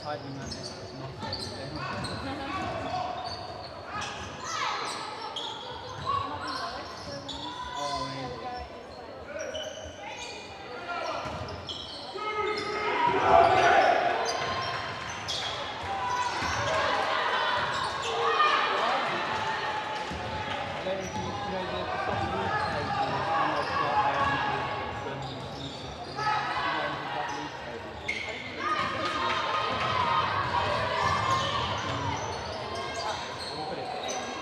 tightly managed, not everything. Oh, really? I don't know if you know the soft league tables, almost like Birmingham Senior System. Do you know anything about the league table at all? Mm, I will put it.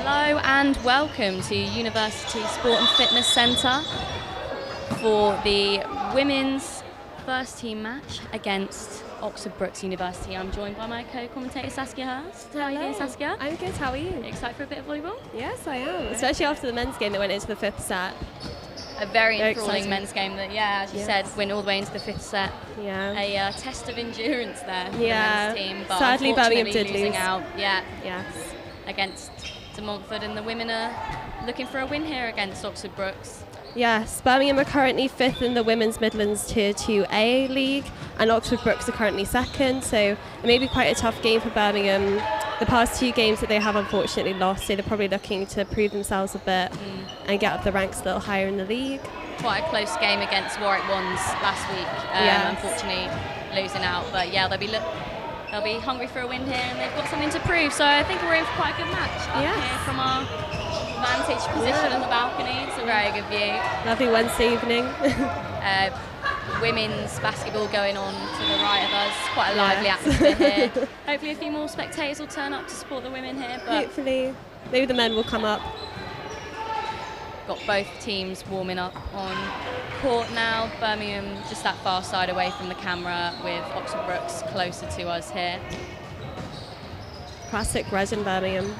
Hello and welcome to University Sport and Fitness Centre for the women's first team match against Oxford Brookes University. I'm joined by my co-commentator Saskia Hurst. How are you doing, Saskia? I'm good, how are you? Excited for a bit of volleyball? Yes, I am. Especially after the men's game that went into the fifth set. A very enthralling exciting. men's game that, as you said, went all the way into the fifth set. Yeah. A test of endurance there for the Yeah. men's team. But Sadly, Birmingham did losing lose. out. Yeah. Yes. Against De Montfort, and the women are looking for a win here against Oxford Brookes. Yes, Birmingham are currently fifth in the Women's Midlands Tier 2A league, and Oxford Brookes are currently second, so it may be quite a tough game for Birmingham. The past two games that they have unfortunately lost, so they're probably looking to prove themselves a bit and get up the ranks a little higher in the league. Quite a close game against Warwick Wands last week, unfortunately losing out, but they'll be hungry for a win here, and they've got something to prove, so I think we're in for quite a good match up here from our vantage position on the balcony. It's a very good view. Lovely Wednesday evening. Women's basketball going on to the right of us. Quite a lively atmosphere here. Hopefully a few more spectators will turn up to support the women here. But hopefully. Maybe the men will come up. Got both teams warming up on court now. Birmingham just that far side away from the camera, with Oxford Brookes closer to us here. Classic res in Birmingham.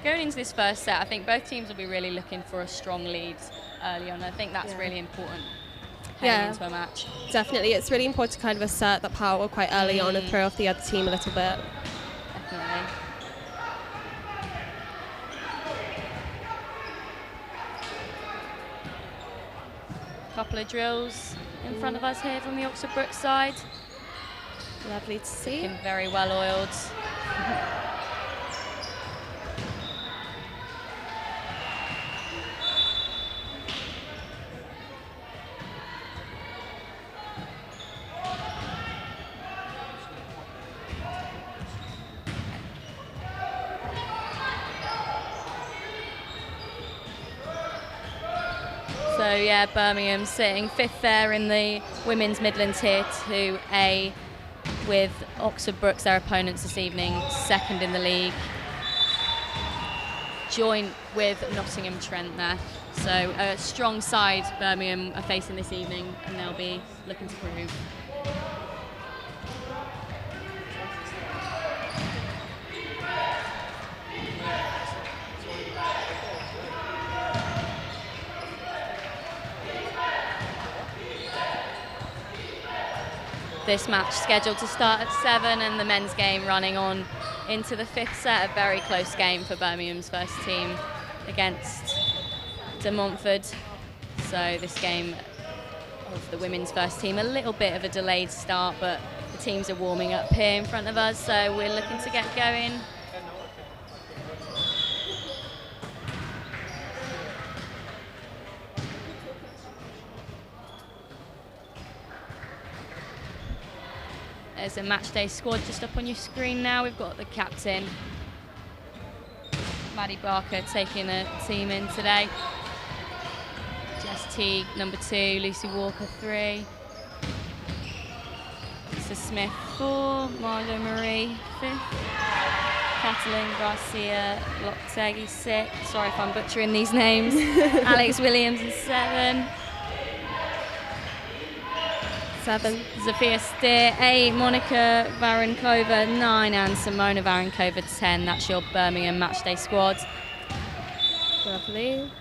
Going into this first set, I think both teams will be really looking for a strong lead early on. I think that's really important heading into a match. Definitely, it's really important to kind of assert that power quite early on and throw off the other team a little bit. Definitely. Couple of drills in front of us here from the Oxford Brookes side. Lovely to see. Looking very well oiled. So Birmingham sitting fifth there in the Women's Midlands Tier 2A, with Oxford Brookes, their opponents this evening, second in the league, joint with Nottingham Trent there. So a strong side Birmingham are facing this evening, and they'll be looking to prove. This match scheduled to start at 7, and the men's game running on into the fifth set. A very close game for Birmingham's first team against De Montfort. So this game of the women's first team, a little bit of a delayed start, but the teams are warming up here in front of us, so we're looking to get going. There's a matchday squad just up on your screen now. We've got the captain, Maddie Barker, taking a team in today. Jess Teague, number 2, Lucy Walker, 3. Lisa Smith, 4, Marlo Marie, 5th. Catalin Garcia Loctegui, 6. Sorry if I'm butchering these names. Alex Williams, 7. 7. Zofia Steer, 8, Monica Varenkova, 9, and Simona Varenkova, 10. That's your Birmingham matchday squad. Lovely.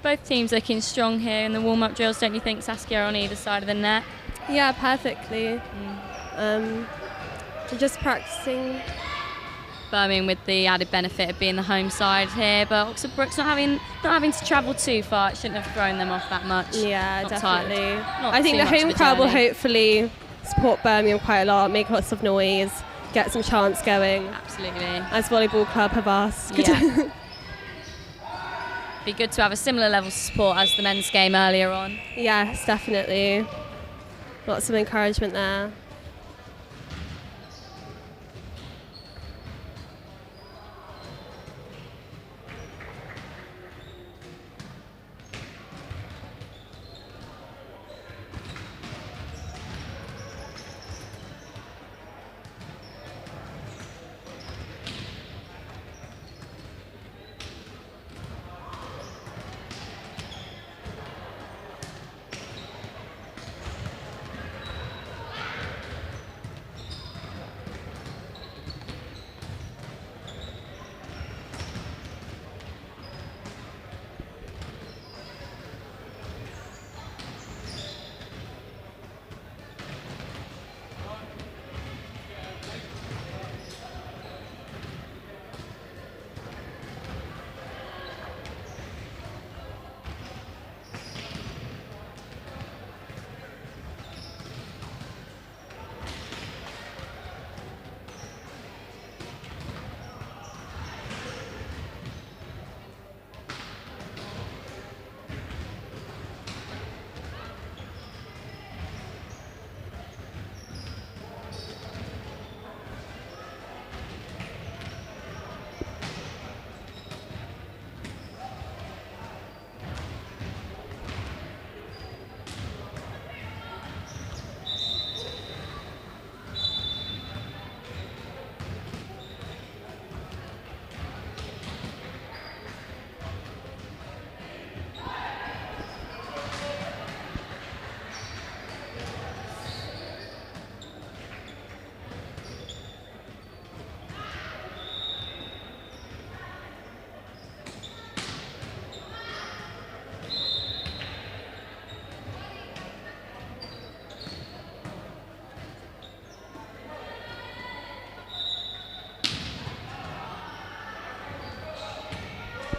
both teams looking strong here in the warm-up drills, don't you think, Saskia, on either side of the net? Yeah, perfectly. We're just practicing. Birmingham with the added benefit of being the home side here, but Oxford Brookes not having to travel too far. It shouldn't have thrown them off that much. Yeah, not definitely. Not I think too the much of home a crowd will journey. hopefully support Birmingham quite a lot, make lots of noise, get some chants going, Absolutely. as Volleyball Club have asked. Yeah. Be good to have a similar level of support as the men's game earlier on. Yes, definitely. Lots of encouragement there.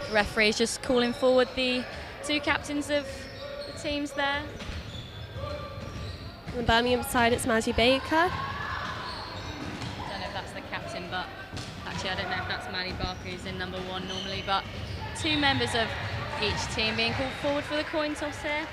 The referee is just calling forward the two captains of the teams there. On the Birmingham side, it's Maggie Baker. I don't know if that's the captain, but actually I don't know if that's Maddie Barker, who's in number 1 normally, but 2 members of each team being called forward for the coin toss here.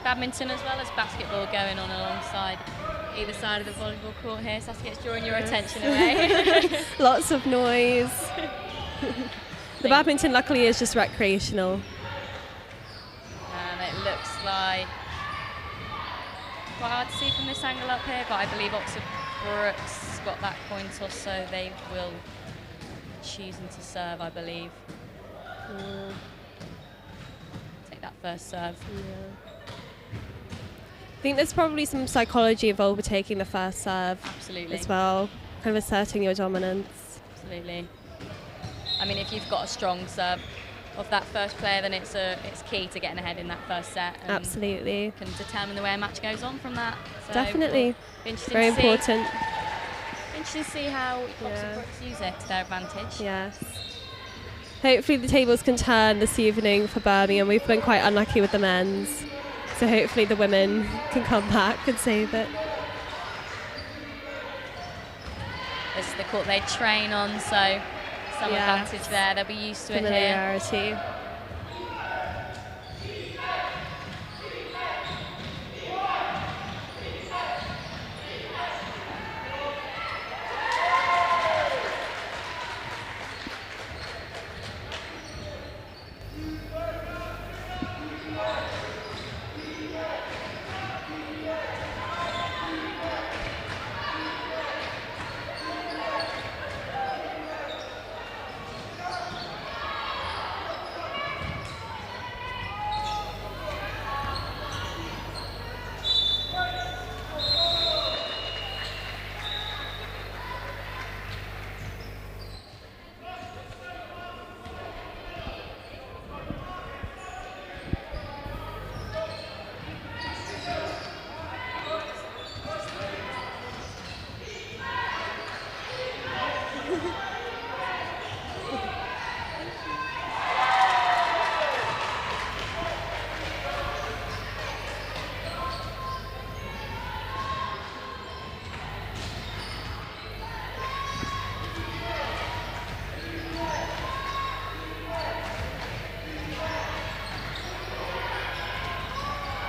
Badminton as well as basketball going on alongside either side of the volleyball court here. Saskia, it's drawing your attention away. Lots of noise. The badminton luckily is just recreational. And it looks like quite hard to see from this angle up here, but I believe Oxford Brookes got that coin toss, so they will choosing to serve, I believe. Take that first serve. Yeah. I think there's probably some psychology involved with taking the first serve. Absolutely. As well, kind of asserting your dominance. Absolutely. I mean, if you've got a strong serve of that first player, then it's key to getting ahead in that first set. And absolutely. Can determine the way a match goes on from that. So definitely. Very important. Interesting to see how Oxford Brookes use it to their advantage. Yes. Hopefully the tables can turn this evening for Birmingham. We've been quite unlucky with the men's. So hopefully the women can come back and save it. This is the court they train on, so some advantage there. They'll be used to it here. Familiarity.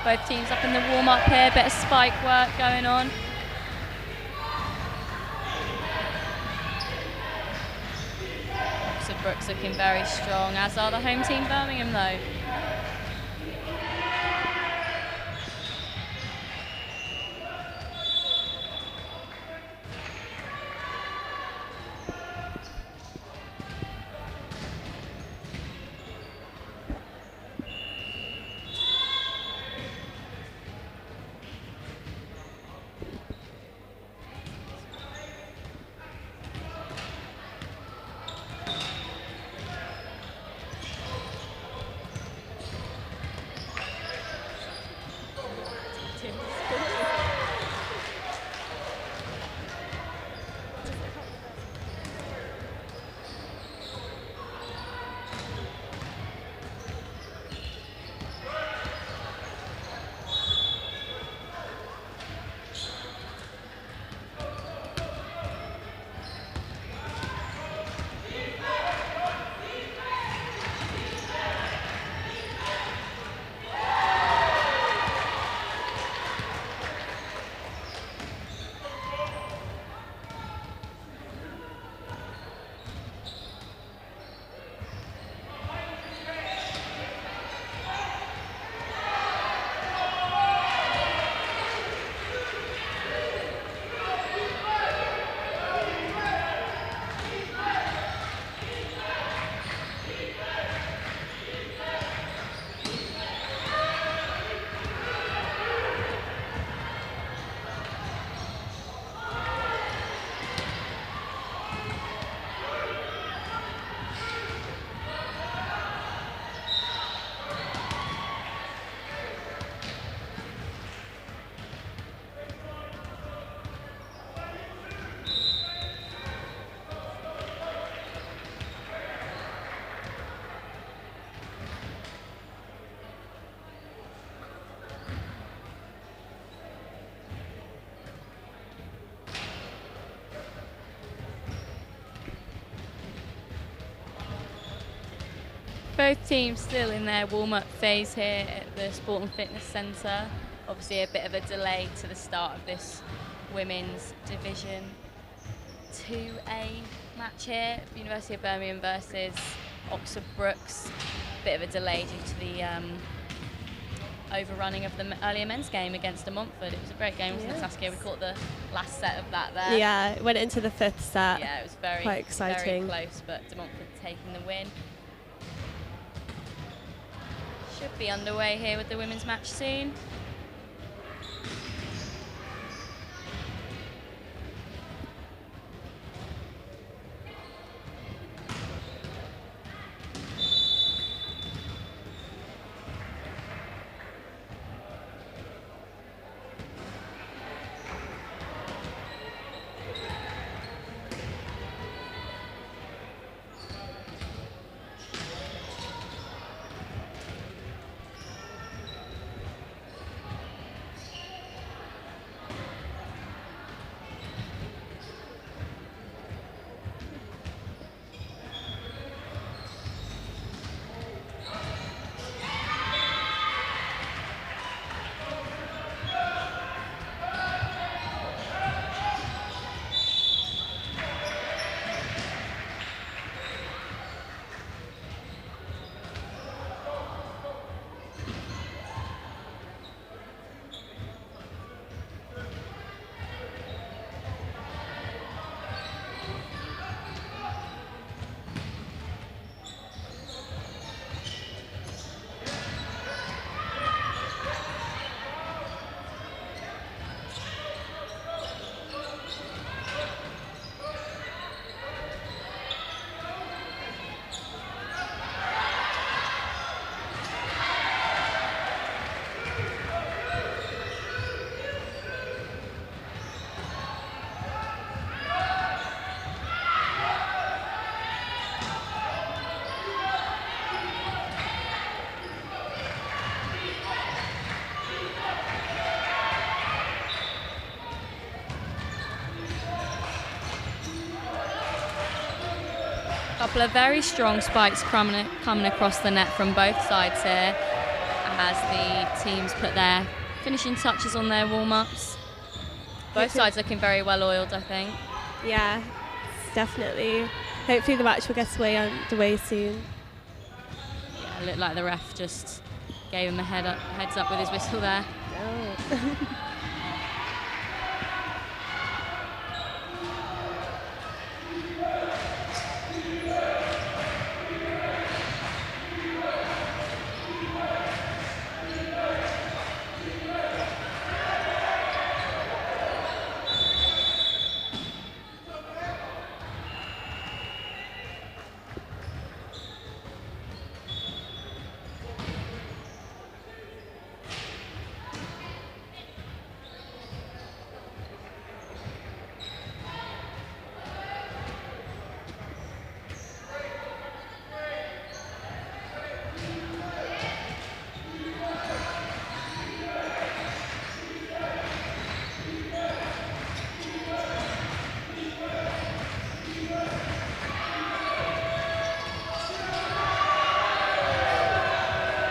Both teams up in the warm-up here, bit of spike work going on. Oxford Brookes looking very strong, as are the home team Birmingham though. Both teams still in their warm-up phase here at the Sport and Fitness Centre. Obviously a bit of a delay to the start of this Women's Division 2A match here. University of Birmingham versus Oxford Brookes. Bit of a delay due to the overrunning of the earlier men's game against de Montfort. It was a great game, wasn't it, Saskia? We caught the last set of that there. Yeah, it went into the 5th set. Yeah, it was very, quite exciting. very close, but de Montfort taking the win. Should be underway here with the women's match soon. Couple of very strong spikes coming across the net from both sides here as the teams put their finishing touches on their warm-ups. Both sides looking very well oiled, I think. Yeah, definitely. Hopefully the match will get underway soon. Yeah, it looked like the ref just gave him a heads up with his whistle there. Oh.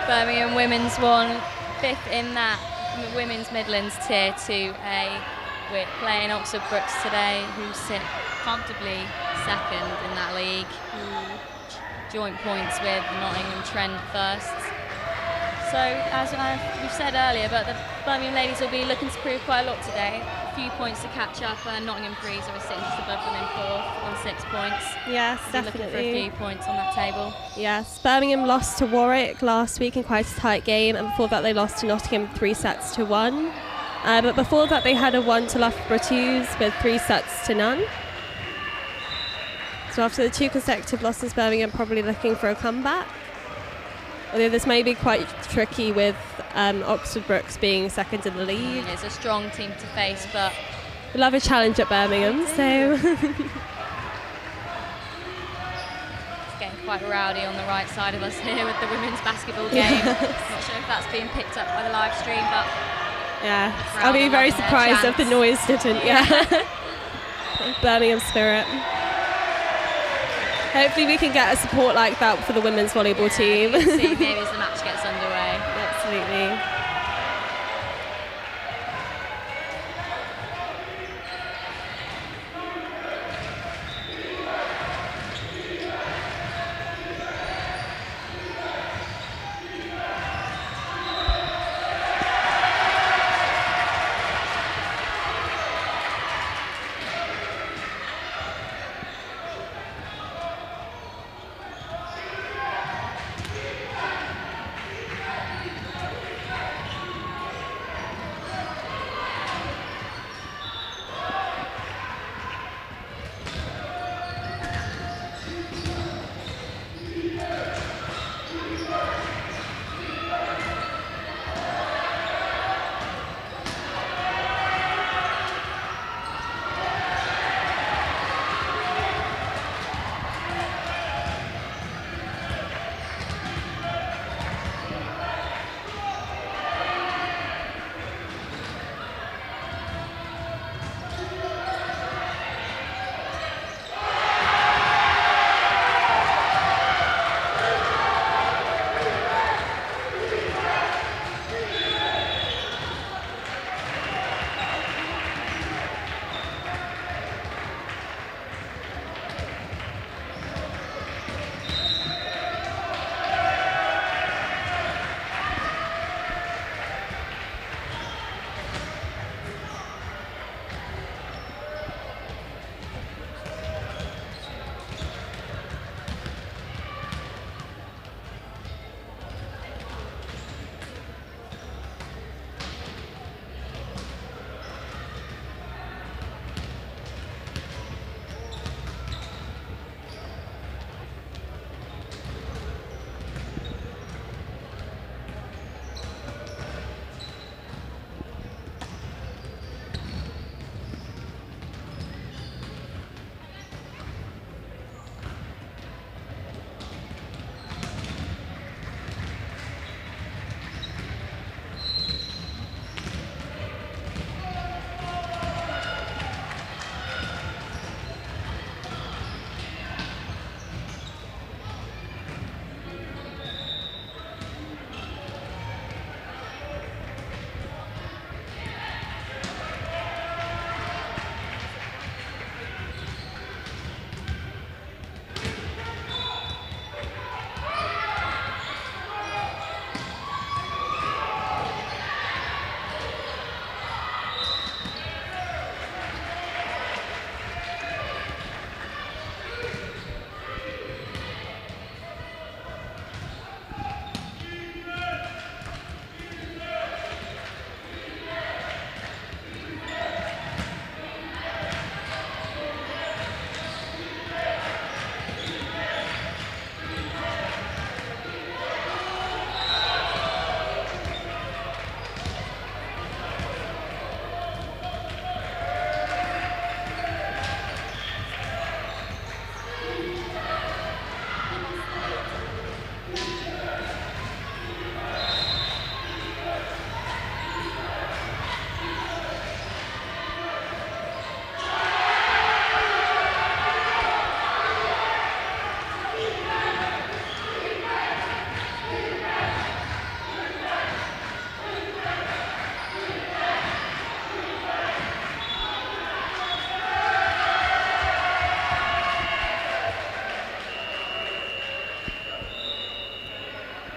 Birmingham women's won 5th in that women's Midlands Tier 2A. We're playing Oxford Brookes today, who sit comfortably 2nd in that league. Joint points with Nottingham Trent first. So as we've said earlier, but the Birmingham ladies will be looking to prove quite a lot today. A few points to catch up, and Nottingham Freeze are sitting just above them in 4th on 6 points. Yes, We'll be definitely. looking for a few points on that table. Yes, Birmingham lost to Warwick last week in quite a tight game, and before that they lost to Nottingham 3-1. But before that they had a 1 to Loughborough Twos with 3-0. So after the 2 consecutive losses, Birmingham probably looking for a comeback. Although this may be quite tricky with Oxford Brookes being 2nd in the league. It's a strong team to face, but We'll have a challenge at Birmingham, so... it's getting quite rowdy on the right side of us here with the women's basketball game. Not sure if that's being picked up by the live stream, but yeah, I'll be very surprised if the noise didn't, yeah. Birmingham spirit. Hopefully we can get a support like that for the women's volleyball team. We'll see maybe as the match gets underway. Absolutely.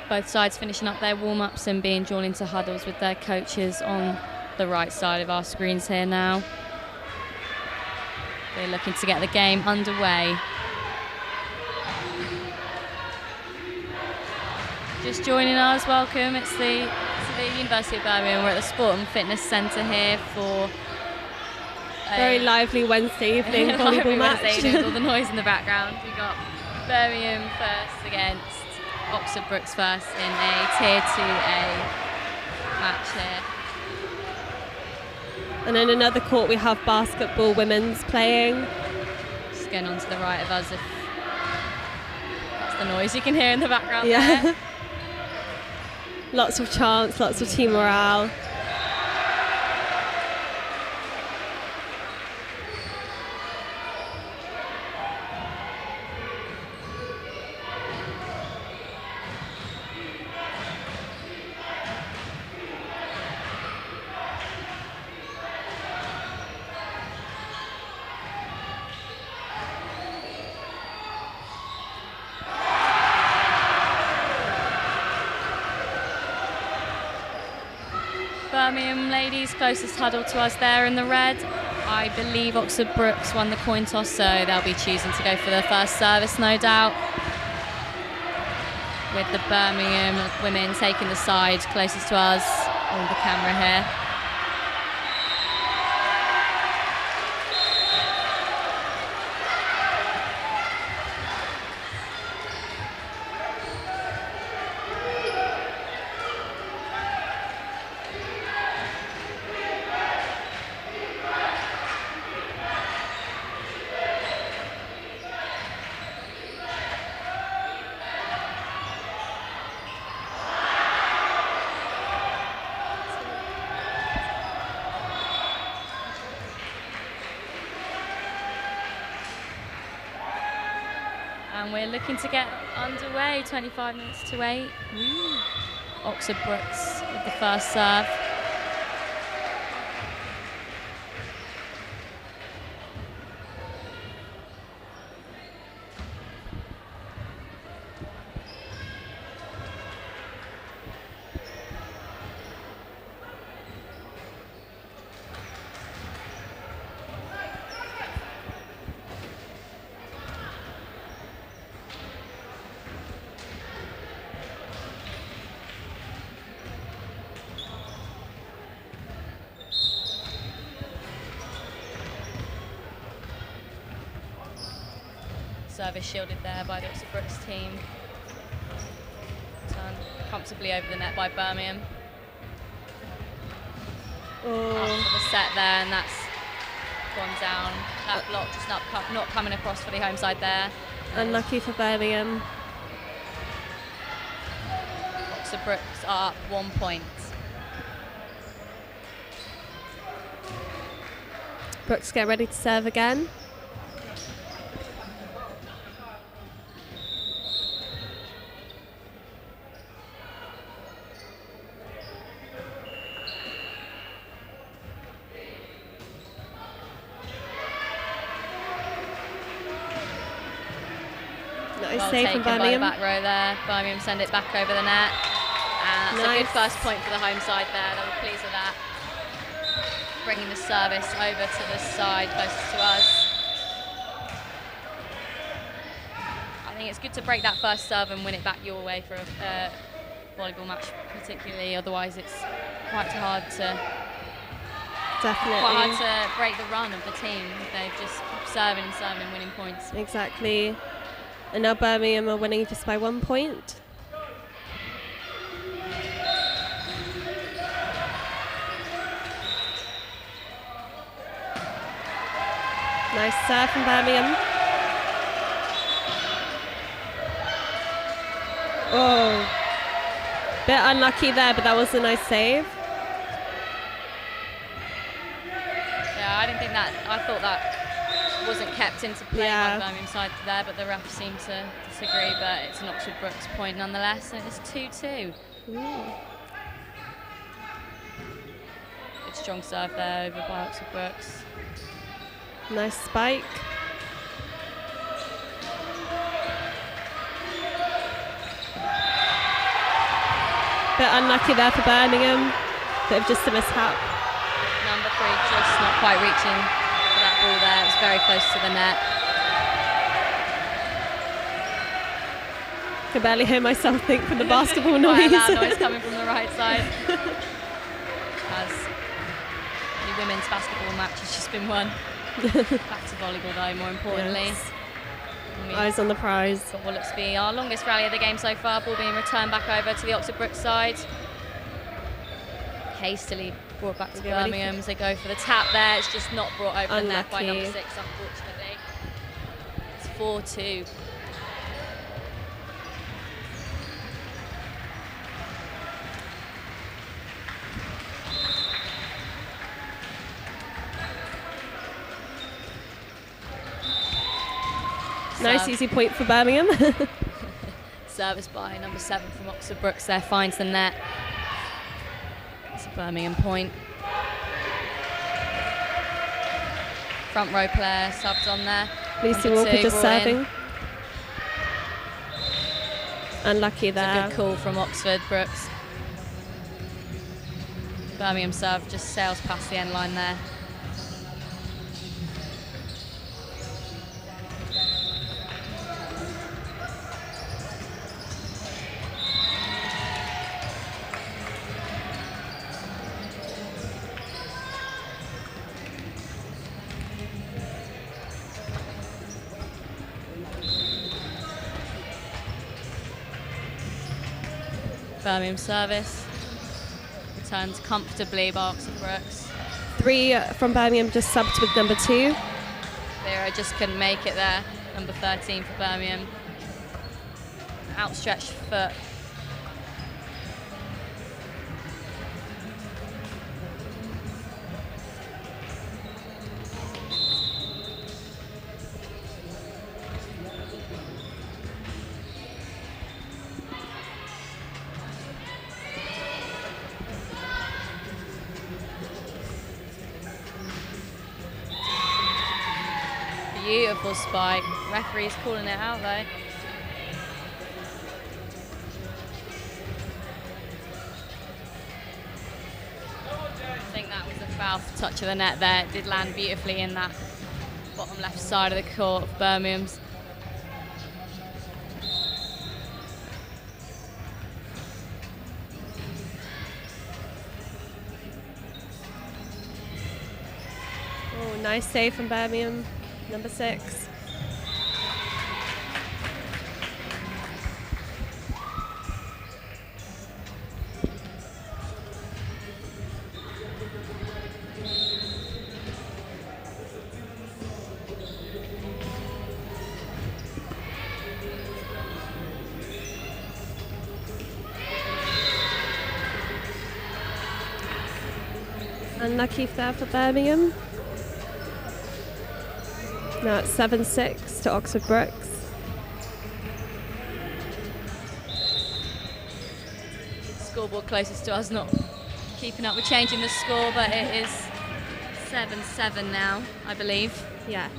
both sides finishing up their warm-ups and being drawn into huddles with their coaches on the right side of our screens here now. They're looking to get the game underway. Just joining us, welcome. It's the University of Birmingham. We're at the Sport and Fitness Centre here for a very lively Wednesday evening volleyball match. Wednesday evening with all the noise in the background. We've got Birmingham first against Oxford Brookes first in a Tier 2A match here. And in another court we have basketball women's playing. Just going on to the right of us if that's the noise you can hear in the background Yeah. there. Lots of chants, lots of team morale. Birmingham ladies closest huddle to us there in the red. I believe Oxford Brookes won the coin toss, so they'll be choosing to go for the first service, no doubt. With the Birmingham women taking the side closest to us on the camera here. And we're looking to get underway, 25 minutes to 8. Oxford Brookes with the first serve. Service shielded there by the Oxford Brookes team. Turned comfortably over the net by Birmingham. After the set there, and that's gone down. That block just not coming across for the home side there. Unlucky for Birmingham. Oxford Brookes are up 1 point. Brookes get ready to serve again. Nice Well save from taken by the Birmingham. back row there. Birmingham send it back over the net. And that's a good Nice. first point for the home side there. They were pleased with that. Bringing the service over to the side closest to us. I think it's good to break that first serve and win it back your way for a volleyball match, particularly. Otherwise, it's quite hard to break the run of the team. They've just serving and serving and winning points. Exactly. And now Birmingham are winning just by 1 point. Nice serve from Birmingham. Oh, bit unlucky there, but that was a nice save. Yeah, I didn't think that. I thought that wasn't kept into play by the Birmingham side there, but the ref seemed to disagree. But it's an Oxford Brookes point nonetheless, and it's 2-2. Good strong serve there over by Oxford Brookes. Nice spike. Bit unlucky there for Birmingham. Bit of just a mishap. Number 3 just not quite reaching for that ball there. It was very close to the net. I can barely hear myself think from the basketball noise. Quite a loud noise coming from the right side. As the women's basketball match has just been won. Back to volleyball though, more importantly. Yes. Eyes on the prize. Got what looks to be our longest rally of the game so far. Ball being returned back over to the Oxford Brookes side. Hastily brought back to Birmingham as they go for the tap there. It's just not brought over the net by number 6, unfortunately. It's 4-2. Nice easy point for Birmingham. Service by number 7 from Oxford Brookes there, finds the net. It's a Birmingham point. Front row player subs on there. Lucy Walker just serving. Unlucky there. It's a good call from Oxford Brookes. Birmingham serve just sails past the end line there. Birmingham service returns comfortably by Oxford Brookes. 3 from Birmingham just subbed with number 2. Vera just couldn't make it there. Number 13 for Birmingham. Outstretched foot. Beautiful spike. Referee's calling it out though. I think that was a foul for touch of the net there. It did land beautifully in that bottom left side of the court of Birmingham's. Oh, nice save from Birmingham. Number 6. Unlucky there for Birmingham. Now it's 7-6 to Oxford Brookes. Scoreboard closest to us not keeping up with changing the score, but it is 7-7 now, I believe. Yes.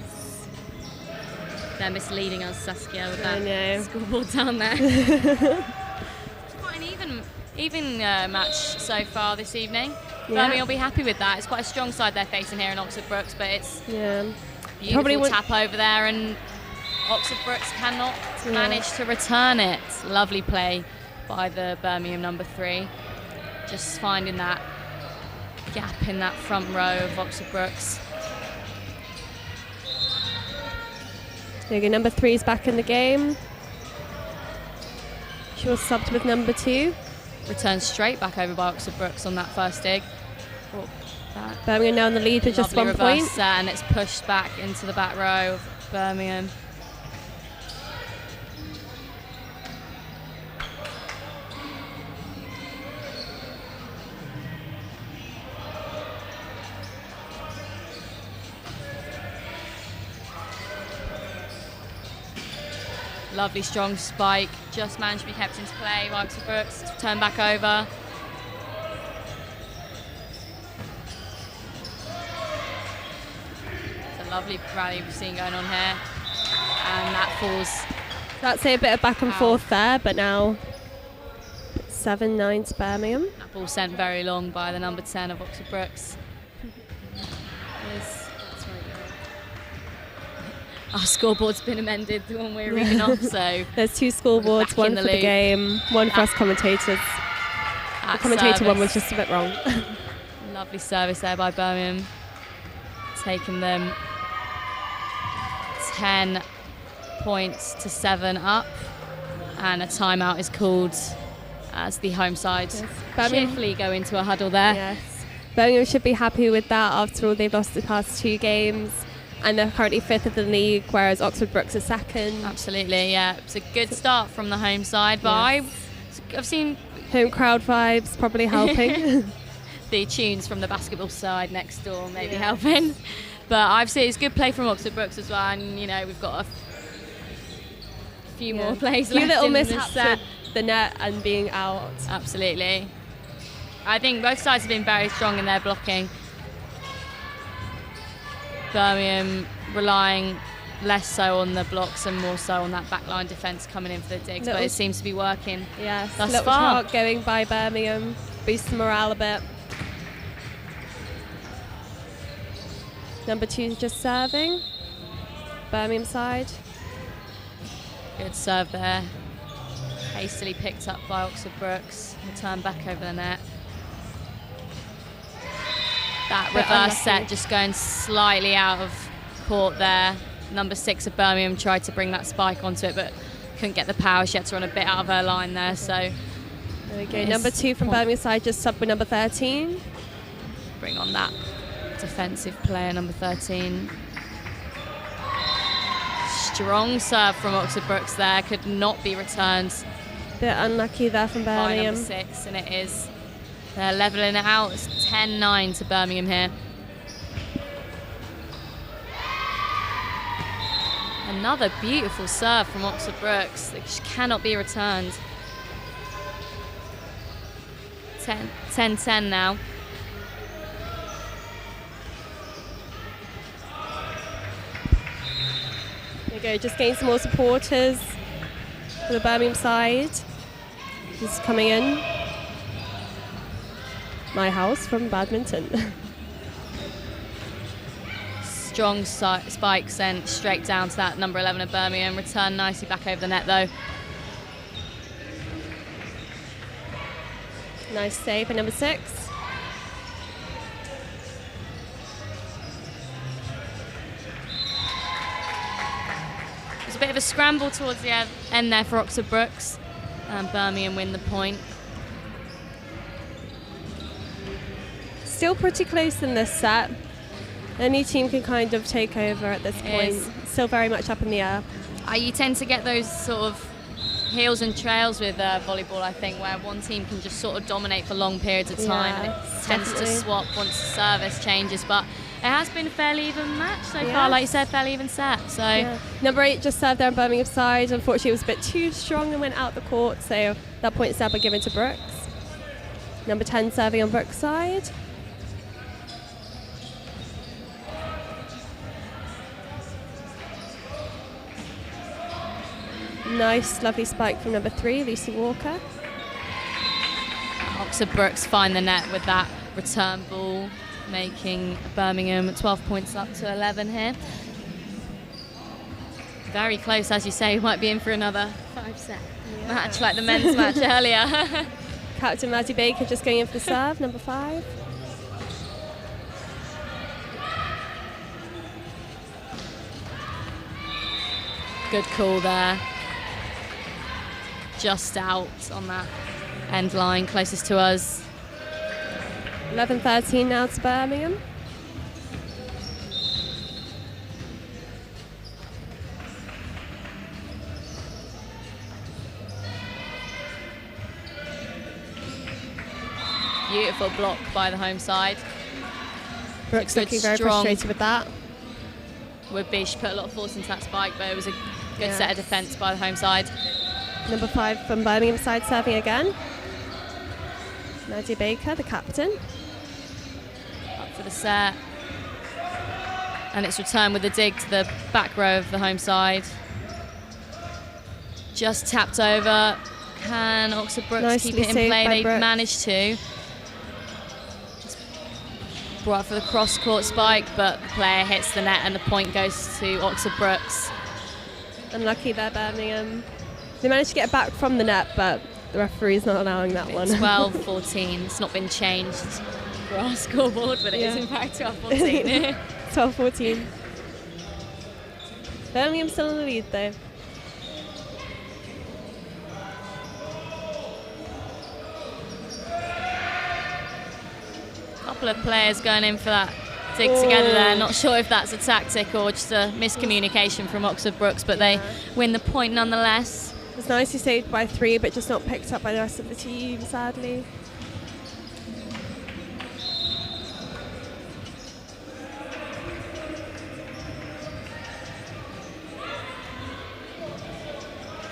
They're misleading us, Saskia, with that know. scoreboard down there. It's quite an even match so far this evening. Yeah. Birmingham will be happy with that. It's quite a strong side they're facing here in Oxford Brookes, but it's Probably tap over there, and Oxford Brookes cannot manage to return it. Lovely play by the Birmingham number 3. Just finding that gap in that front row of Oxford Brookes. There you go, number 3 is back in the game. She was subbed with number 2. Returned straight back over by Oxford Brookes on that first dig. Birmingham now in the lead with just 1 point. And it's pushed back into the back row of Birmingham. Lovely strong spike, just managed to be kept into play by Oxford Brookes. Turn back over. Lovely rally we've seen going on here, and that falls. That's a bit of back and forth there, but now 7-9 to Birmingham. That ball sent very long by the number 10 of Oxford Brookes. Our scoreboard's been amended the one we're reading off, so there's 2 scoreboards, back one in for the the loop. game, one for us commentators. The commentator one was just a bit wrong. Lovely service there by Birmingham, taking them 10 points to 7 up, and a timeout is called as the home side cheerfully go into a huddle there. Yes. Birmingham should be happy with that. After all, they've lost the past 2 games and they're currently 5th of the league, whereas Oxford Brookes are 2nd. Absolutely, yeah. It's a good start from the home side, but Yes. I've seen home crowd vibes probably helping. the tunes from the basketball side next door maybe helping. But I've seen it's good play from Oxford Brookes as well, and we've got a few more plays left little in this mishaps set. with the net and being out. Absolutely. I think both sides have been very strong in their blocking. Birmingham relying less so on the blocks and more so on that backline defence coming in for the digs, but it seems to be working. Yes, thus little far. chart going by Birmingham, boost the morale a bit. Number 2 just serving. Birmingham side. Good serve there. Hastily picked up by Oxford Brookes. Return back over the net. That reverse set just going slightly out of court there. Number 6 of Birmingham tried to bring that spike onto it, but couldn't get the power. She had to run a bit out of her line there. So there we go. Number 2 from Birmingham side just sub with number 13. Bring on that defensive player, number 13. Strong serve from Oxford Brookes there. Could not be returned. Bit unlucky there from By Birmingham. number 6, and it is. They're levelling it out. It's 10-9 to Birmingham here. Another beautiful serve from Oxford Brookes that just cannot be returned. 10-10 now. There we go, just getting some more supporters for the Birmingham side. Just coming in. My house from badminton. Strong spike sent straight down to that number 11 of Birmingham. Return nicely back over the net though. Nice save by number 6. It was a bit of a scramble towards the end there for Oxford Brookes. And Birmingham win the point. Still pretty close in this set. Any team can kind of take over at this point. Still very much up in the air. You tend to get those sort of heels and trails with volleyball, I think, where one team can just sort of dominate for long periods of time, and it tends to swap once the service changes. But it has been a fairly even match so far, like you said, fairly even set. So Number 8 just served there on Birmingham side. Unfortunately, it was a bit too strong and went out the court, so that point serve are given to Brookes. Number 10 serving on Brookes side. Nice, lovely spike from number 3, Lucy Walker. Oxford Brookes find the net with that return ball, making Birmingham 12 points up to 11 here. Very close, as you say. We might be in for another 5-set match like the men's match earlier. Captain Maddie Baker just going in for the serve, number 5. Good call there. Just out on that end line, closest to us. 11-13 now to Birmingham. Beautiful block by the home side. Brookes looking very frustrated with that. Would be. She put a lot of force into that spike, but it was a good set of defence by the home side. Number 5 from Birmingham side serving again. Nadia Baker, the captain. Up for the set. And it's returned with a dig to the back row of the home side. Just tapped over. Can Oxford Brookes Nicely keep it in saved play? by They Brooks. managed to. Just brought for the cross-court spike, but the player hits the net and the point goes to Oxford Brookes. Unlucky there, Birmingham. They managed to get it back from the net, but the referee's not allowing that one. 12-14. It's not been changed for our scoreboard, but it is in fact 12-14. 12-14. Birmingham still in the lead though. Couple of players going in for that dig together there. Not sure if that's a tactic or just a miscommunication from Oxford Brookes, but they win the point nonetheless. It was nicely saved by 3, but just not picked up by the rest of the team, sadly.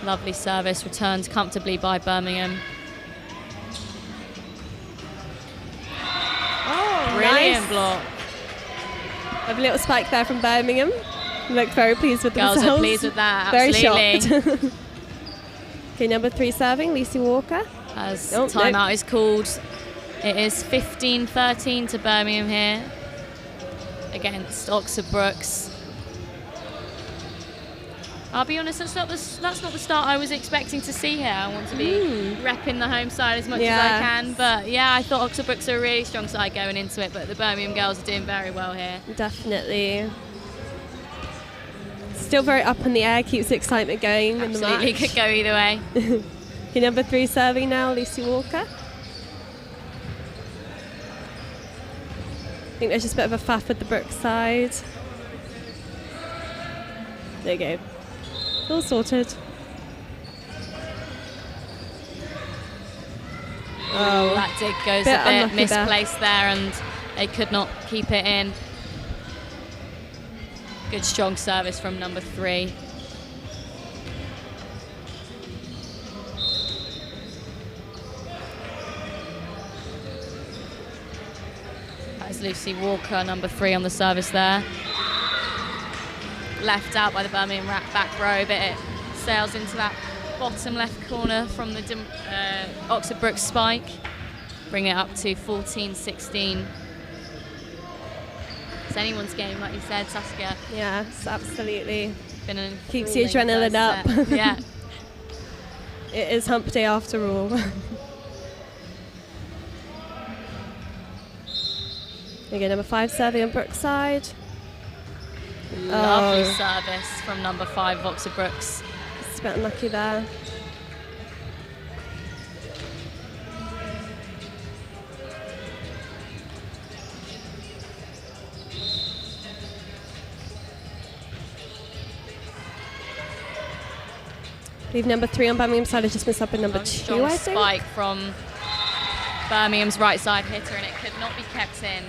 Lovely service returned comfortably by Birmingham. Brilliant nice block. A little spike there from Birmingham. Looked very pleased with Girls themselves. are pleased with that, Very absolutely. shocked. Okay, number 3 serving, Lucy Walker. As timeout is called, it is 15-13 to Birmingham here against Oxford Brookes. I'll be honest, that's not the start I was expecting to see here. I want to be repping the home side as much as I can, but yeah, I thought Oxford Brookes are a really strong side going into it, but the Birmingham girls are doing very well here. Definitely. Still very up in the air, keeps the excitement going in the match. Absolutely, could go either way. Okay, number 3 serving now, Lucy Walker. I think there's just a bit of a faff with the Brookes side. There you go. All sorted. Oh, that dig goes a bit misplaced there and they could not keep it in. Good strong service from number 3. That's Lucy Walker, number 3 on the service there. Left out by the Birmingham back row, but it sails into that bottom left corner from the Oxford Brookes spike. Bring it up to 14-16. It's anyone's game, like you said, Saskia. Yes, absolutely. Been a Keeps the adrenaline up. Yeah. It is hump day after all. Again, number 5 serving on Brookes side. Lovely service from number 5, Oxford Brookes. It's a bit unlucky there. Leave number 3 on Birmingham's side has just missed up in number 2, I think. Spike from Birmingham's right side hitter, and it could not be kept in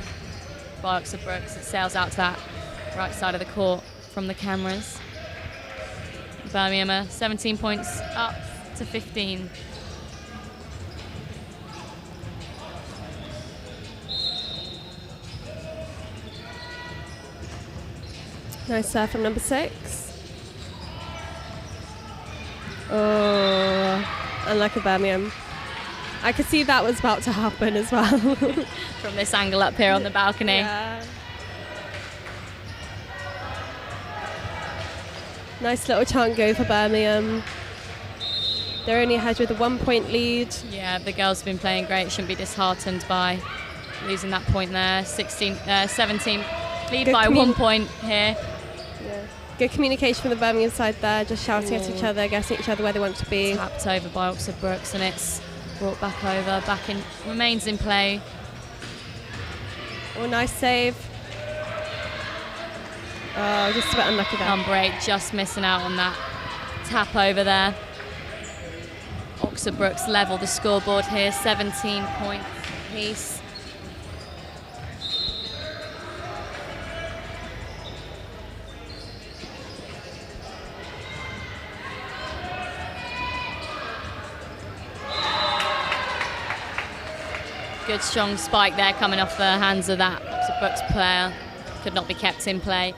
by Oxford Brookes. It sails out to that right side of the court from the cameras. Birmingham are 17 points up to 15. Nice serve from number 6. Oh, unlucky Birmingham. I could see that was about to happen as well. From this angle up here on the balcony. Yeah. Nice little chant go for Birmingham. They're only ahead with a 1-point lead. Yeah, the girls have been playing great. Shouldn't be disheartened by losing that point there. 17 lead by 1 point here. Yeah. Good communication from the Birmingham side there, just shouting at each other, guessing each other where they want to be. Tapped over by Oxford Brookes, and it's brought back over, remains in play. Oh, nice save. Oh, just a bit unlucky there. Number 8 just missing out on that tap over there. Oxford Brookes level the scoreboard here, 17 point piece. Good strong spike there coming off the hands of that Oxford Brookes player. Could not be kept in play.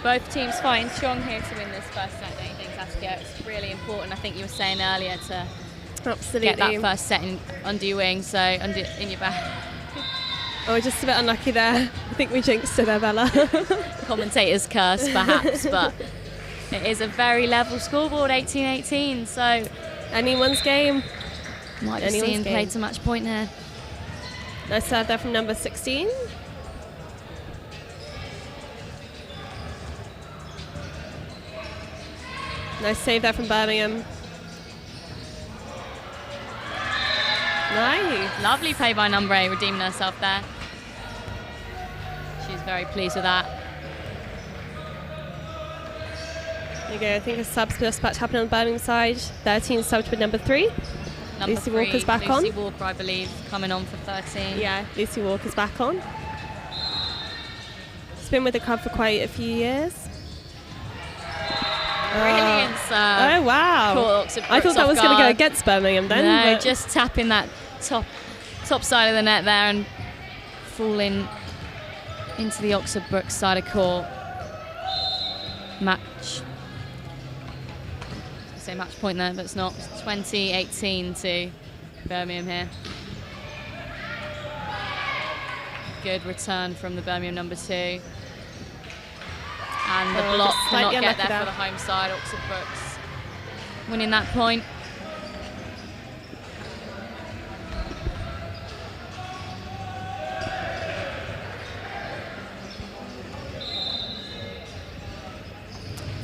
Both teams fighting strong here to win this first set, don't you think, Saskia? It's really important. I think you were saying earlier to Absolutely. get that first set under your wing, so in your back. Oh, just a bit unlucky there. I think we jinxed it there, Bella. Commentator's curse, perhaps, but it is a very level scoreboard, 18-18, so Anyone's game. might be seeing play to match point here. Nice serve there from number 16. Nice save there from Birmingham. Nice. Lovely play by number 8, redeeming herself there. She's very pleased with that. There you go. I think a sub's just about to happen on the Birmingham side. 13 subbed with number 3. Number Lucy 3, Walker's back Lucy on. Walker, I believe, coming on for 13. Yeah, Lucy Walker's back on. She's been with the club for quite a few years. Brilliant serve. Oh, wow. Caught I thought that was going to go against Birmingham then. No, but just tapping that top side of the net there and falling into the Oxford Brookes side of court. Match. I say match point there, but it's not. It's 20-18 to Birmingham here. Good return from the Birmingham number 2. And the block just cannot slightly get there unlucky for the home side. Oxford Brookes winning that point.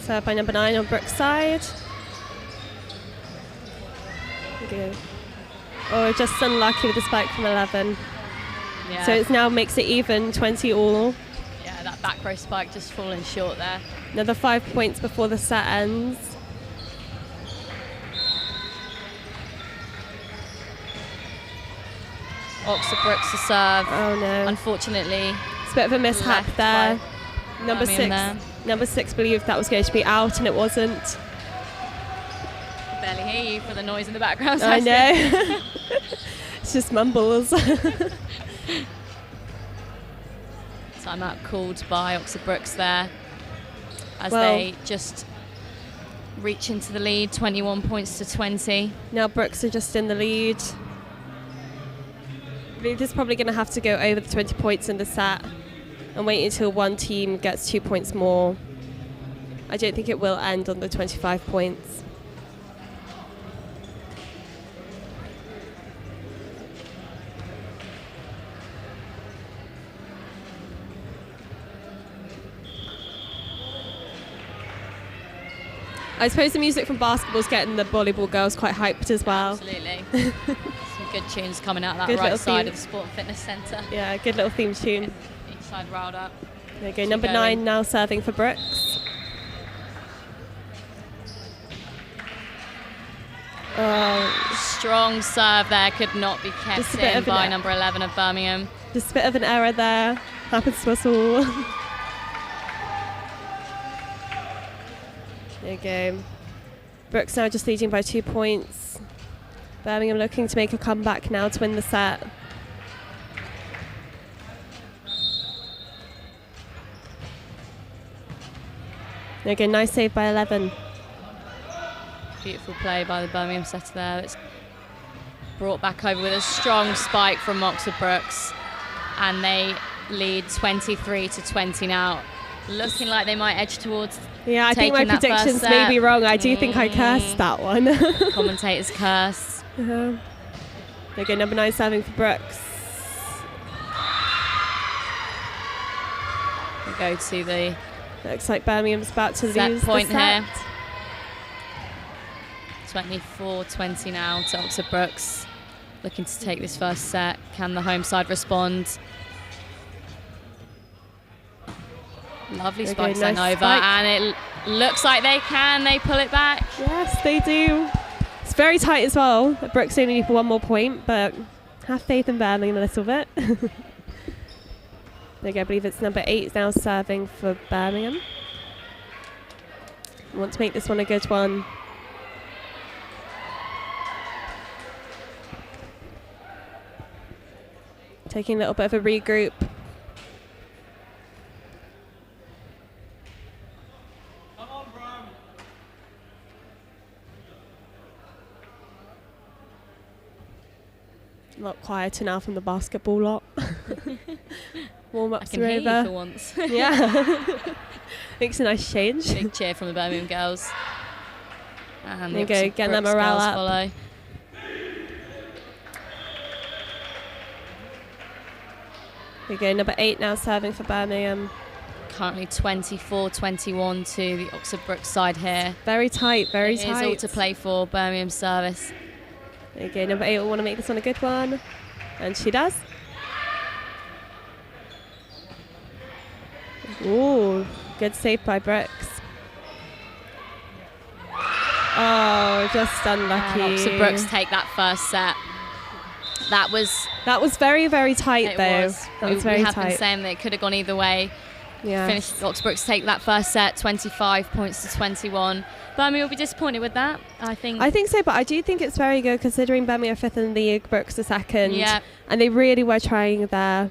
serve by number 9 on Brooks' side. Good. Oh, just unlucky with the spike from 11. Yeah. So it now makes it even, 20 all. Yeah, that back row spike just falling short there. Another 5 points before the set ends. Oxford Brookes to serve. Oh no. Unfortunately, It's a bit of a mishap left there. by Number Birmingham 6. there. Number 6 believed that was going to be out and it wasn't. Barely hear you for the noise in the background. I know. It's just mumbles. Timeout called by Oxford Brookes there as Well, they just reach into the lead, 21 points to 20. Now Brooks are just in the lead. I believe this probably going to have to go over the 20 points in the set and wait until one team gets 2 points more. I don't think it will end on the 25 points. I suppose the music from basketball is getting the volleyball girls quite hyped as well. Absolutely. Some good tunes coming out that Good right little side theme. of the Sport and Fitness Centre. Yeah, good little theme tune. Each side riled up. There you go, number 9 now serving for Brooks. Oh, Strong serve there, could not be kept Just a bit in of an by error. number 11 of Birmingham. just a bit of an error there. Happens to us all. There you go. Brooks now just leading by 2 points. Birmingham looking to make a comeback now to win the set. There you go, nice save by 11. Beautiful play by the Birmingham setter there. It's brought back over with a strong spike from Oxford Brookes, and they lead 23 to 20 now. Looking like they might edge towards Yeah, I think my taking that first predictions may set. be wrong. I do think I cursed that one. Commentator's curse. There you go, number 9 serving for Brooks. We go to the Looks like Birmingham's about to set lose point the set. here. 24-20 now to Oxford Brookes. Looking to take this first set. Can the home side respond? Lovely Okay, spike sent nice over, spike. and it looks like they can. They pull it back. Yes, they do. It's very tight as well. Brooks only need for one more point, but have faith in Birmingham a little bit. There you go, I believe it's number 8 now serving for Birmingham. Want to make this one a good one. Taking a little bit of a regroup. A lot quieter now from the basketball lot. Warm-ups I can are hear over. you for once. Yeah. Makes a nice change. Big cheer from the Birmingham girls. And There you go, Oxford getting that Brookes morale girls up. follow. There you go, number 8 now serving for Birmingham. Currently 24-21 to the Oxford Brookes side here. Very tight, very It tight. is all to play for, Birmingham service. There you go, number 8 will want to make this one a good one. And she does. Ooh, good save by Brookes. Oh, just unlucky. And Oxford Brookes take that first set. That was very, very tight, it though. was. That was very we have tight. been saying that it could have gone either way. Yeah. Finished Oxford Brookes take that first set, 25 points to 21. Birmingham will be disappointed with that, I think. I think so, but I do think it's very good considering Birmingham are 5th in the league, Brookes are 2nd. Yeah. And they really were trying there.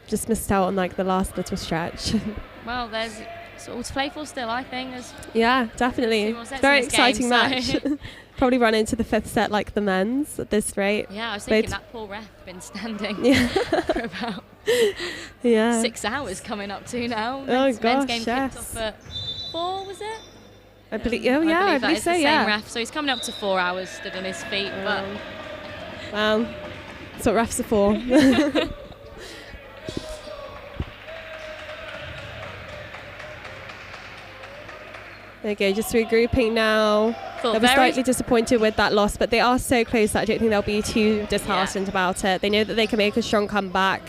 Just missed out on like the last little stretch. Well, there's all to play for still, I think. There's Yeah, definitely. 2 more sets Very in this game, exciting match. Probably run into the 5th set like the men's at this rate. Yeah, I was thinking Both- that poor ref been standing Yeah. for about Yeah. 6 hours coming up to now. Oh, Men's gosh, game yes. kicked off at 4, was it? I believe. Oh yeah, I that believe is so. the Yeah. same ref. So he's coming up to 4 hours stood on his feet. But Well, that's what refs are for. There you go, just regrouping now. thought They'll be very slightly disappointed with that loss, but they are so close that I don't think they'll be too disheartened about it. They know that they can make a strong comeback.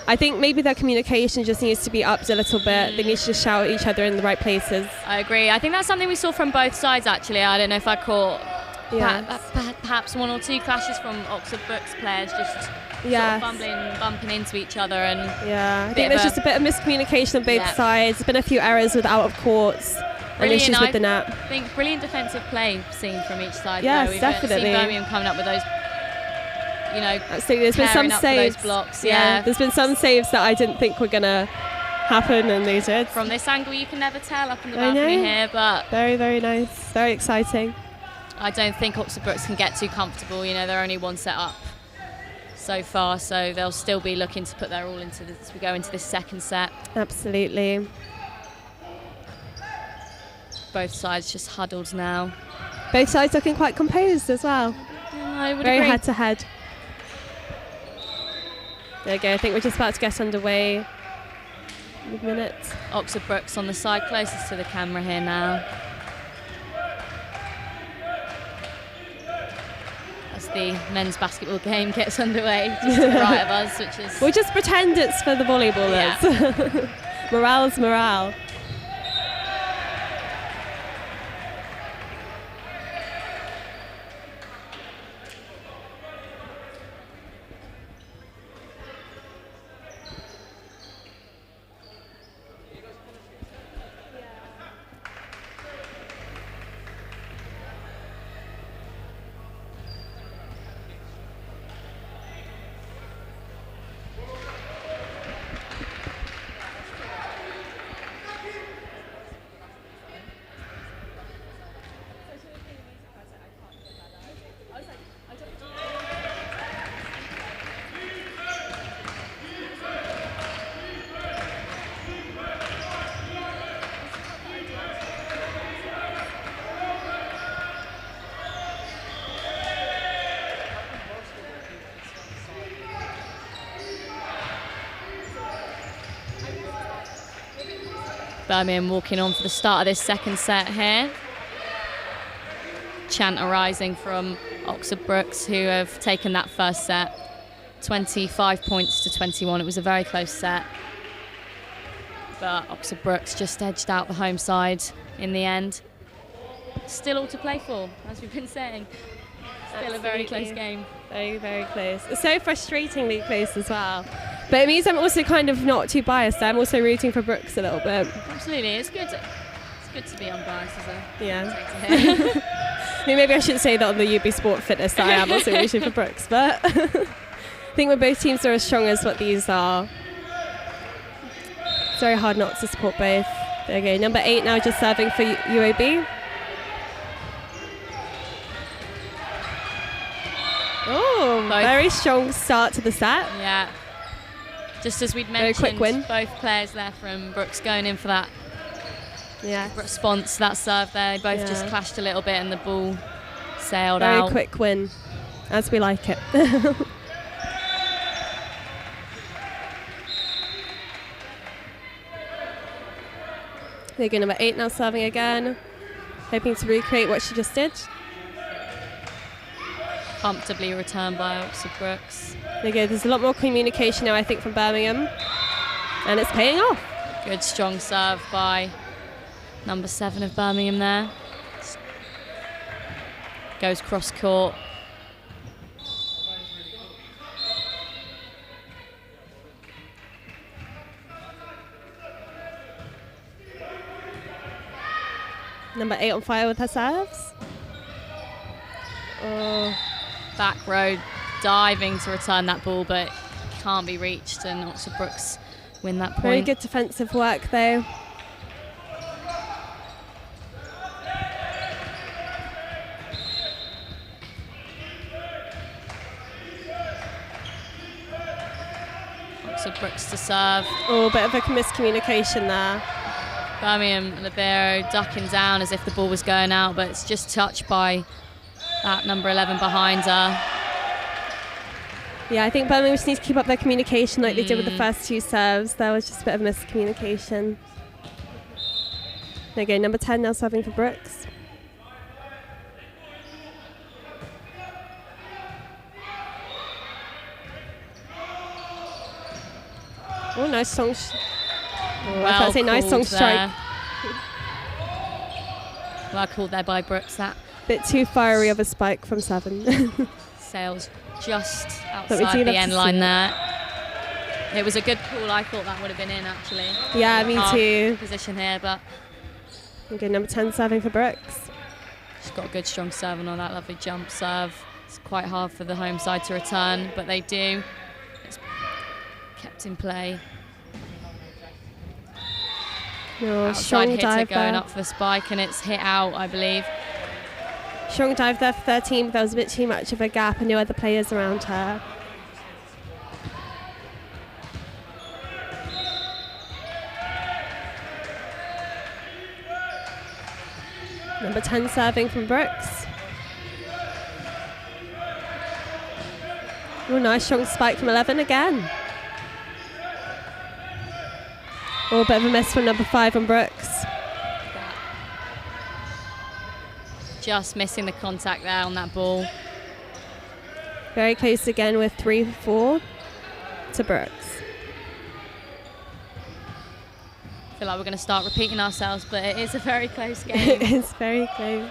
I think maybe their communication just needs to be upped a little bit. They need to just shout at each other in the right places. I agree. I think that's something we saw from both sides, actually. I don't know if I caught perhaps 1 or 2 clashes from Oxford Brookes players just sort of fumbling, bumping into each other. And Yeah, I bit think of there's a- just a bit of miscommunication on both Yeah. sides. There's been a few errors with out of courts and Brilliant, issues with the net. I think brilliant defensive play seen from each side. Yes, though. We've definitely. seen Birmingham coming up with those, Absolutely, there's been some pairing up for those saves. blocks. Yeah, Yeah. there's been some saves that I didn't think were gonna happen, and they did. From this angle, you can never tell up in the I balcony know. here, but Very, very nice. Very exciting. I don't think Oxford Brookes can get too comfortable. They're only 1 set up so far, so they'll still be looking to put their all into this as we go into this second set. Absolutely. Both sides just huddled now. Both sides looking quite composed as well. I would Very agree. head to head. There you go. I think we're just about to get underway. In a minute. Oxford Brookes on the side closest to the camera here now. As the men's basketball game gets underway, just to the right of us, which is We'll just pretend it's for the volleyballers. Morale's morale. Birmingham walking on for the start of this second set here. Chant arising from Oxford Brookes, who have taken that first set. 25 points to 21. It was a very close set. But Oxford Brookes just edged out the home side in the end. Still all to play for, as we've been saying. Still a very close game. Very, very close. It's so frustratingly close as well. But it means I'm also kind of not too biased. I'm also rooting for Brookes a little bit. Absolutely, it's good. It's good to be unbiased as a Yeah. I mean, maybe I shouldn't say that on the UB Sport Fitness that I am also rooting for Brookes, but I think when both teams are as strong as what these are, it's very hard not to support both. There you go. Number 8 now just serving for UAB. Oh, Very strong start to the set. Yeah. Just as we'd Very mentioned, quick win. both players there from Brooks going in for that Yeah. response to that serve there. They both just Yeah. clashed a little bit and the ball sailed Very out. quick win, as we like it. There you go, number 8 now serving again. Hoping to recreate what she just did. Comfortably returned by Oxford Brookes. There you go, there's a lot more communication now, I think, from Birmingham. And it's paying off. Good strong serve by number 7 of Birmingham there. Goes cross court. Number 8 on fire with her serves. Oh, Back row diving to return that ball, but can't be reached, and Oxford Brookes win that point. very good defensive work, though. Oxford Brookes to serve. Oh, bit of a miscommunication there. Birmingham libero ducking down as if the ball was going out, but it's just touched by that number 11 behind her. Yeah, I think Birmingham just needs to keep up their communication like they did with the first 2 serves. There was just a bit of miscommunication. There you go, number 10 now serving for Brooks. Oh, nice song. I was about to say nice song called strike. there. Well called there by Brooks. That Bit too fiery of a spike from 7. sails just But we outside do the love to end see line it. there. It was a good call. I thought that would have been in, actually. Yeah, me Half too. Position here, but Okay, number 10 serving for Brooks. she's got a good strong serve on that lovely jump serve. It's quite hard for the home side to return, but they do. It's kept in play. Oh, Outside strong hitter dive going there. up for the spike, and it's hit out, I believe. Strong dive there for 13, but there was a bit too much of a gap and no other players around her. Number 10 serving from Brooks. Oh, nice strong spike from 11 again. Oh, a bit of a miss from number 5 on Brooks. Just missing the contact there on that ball. Very close again with 3-4 to Brooks. I feel like we're going to start repeating ourselves, but it is a very close game. It's very close.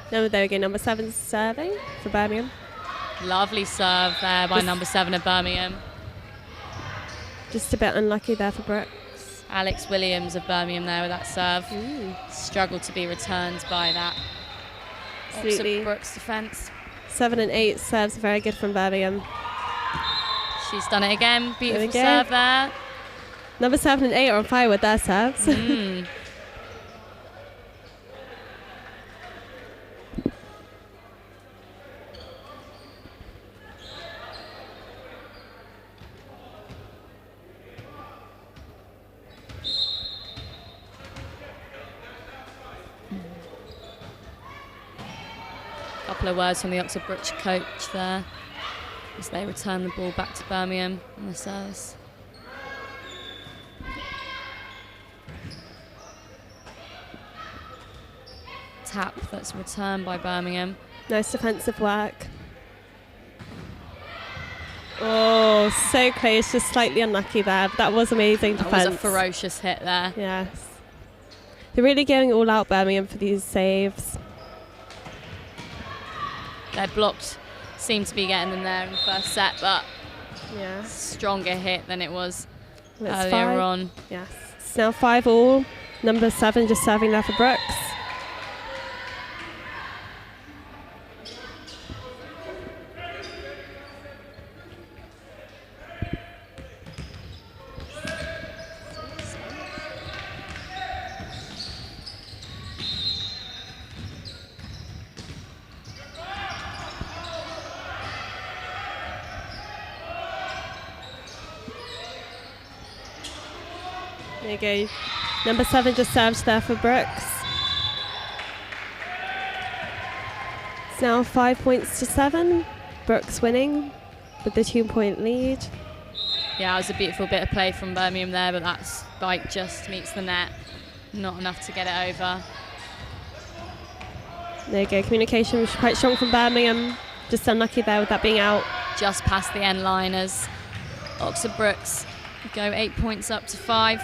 There we go, number 7 serving for Birmingham. Lovely serve there by number 7 of Birmingham. Just a bit unlucky there for Brooks. Alex Williams of Birmingham there with that serve. Struggled to be returned by that Absolutely. Oxford Brookes defence. 7 and 8 serves are very good from Birmingham. She's done it again. Beautiful go. serve there. Number 7 and 8 are on fire with their serves. Couple of words from the Oxford Brookes coach there as they return the ball back to Birmingham on the service. Tap that's returned by Birmingham. Nice defensive work. Oh, so close, just slightly unlucky there. But that was amazing That defense. was a ferocious hit there. Yes. They're really going all out, Birmingham, for these saves. Their blocks seem to be getting them there in the first set, but Yeah. stronger hit than it was It's earlier 5. on. Yes. It's now 5-all. Number 7 just serving there for Brooks. There you go. Number 7 just served there for Brookes. It's now 5 points to 7. Brookes winning with the 2-point lead. Yeah, it was a beautiful bit of play from Birmingham there, but that spike just meets the net. Not enough to get it over. There you go. Communication was quite strong from Birmingham. Just unlucky there with that being out. Just past the end line as Oxford Brookes go 8 points up to 5.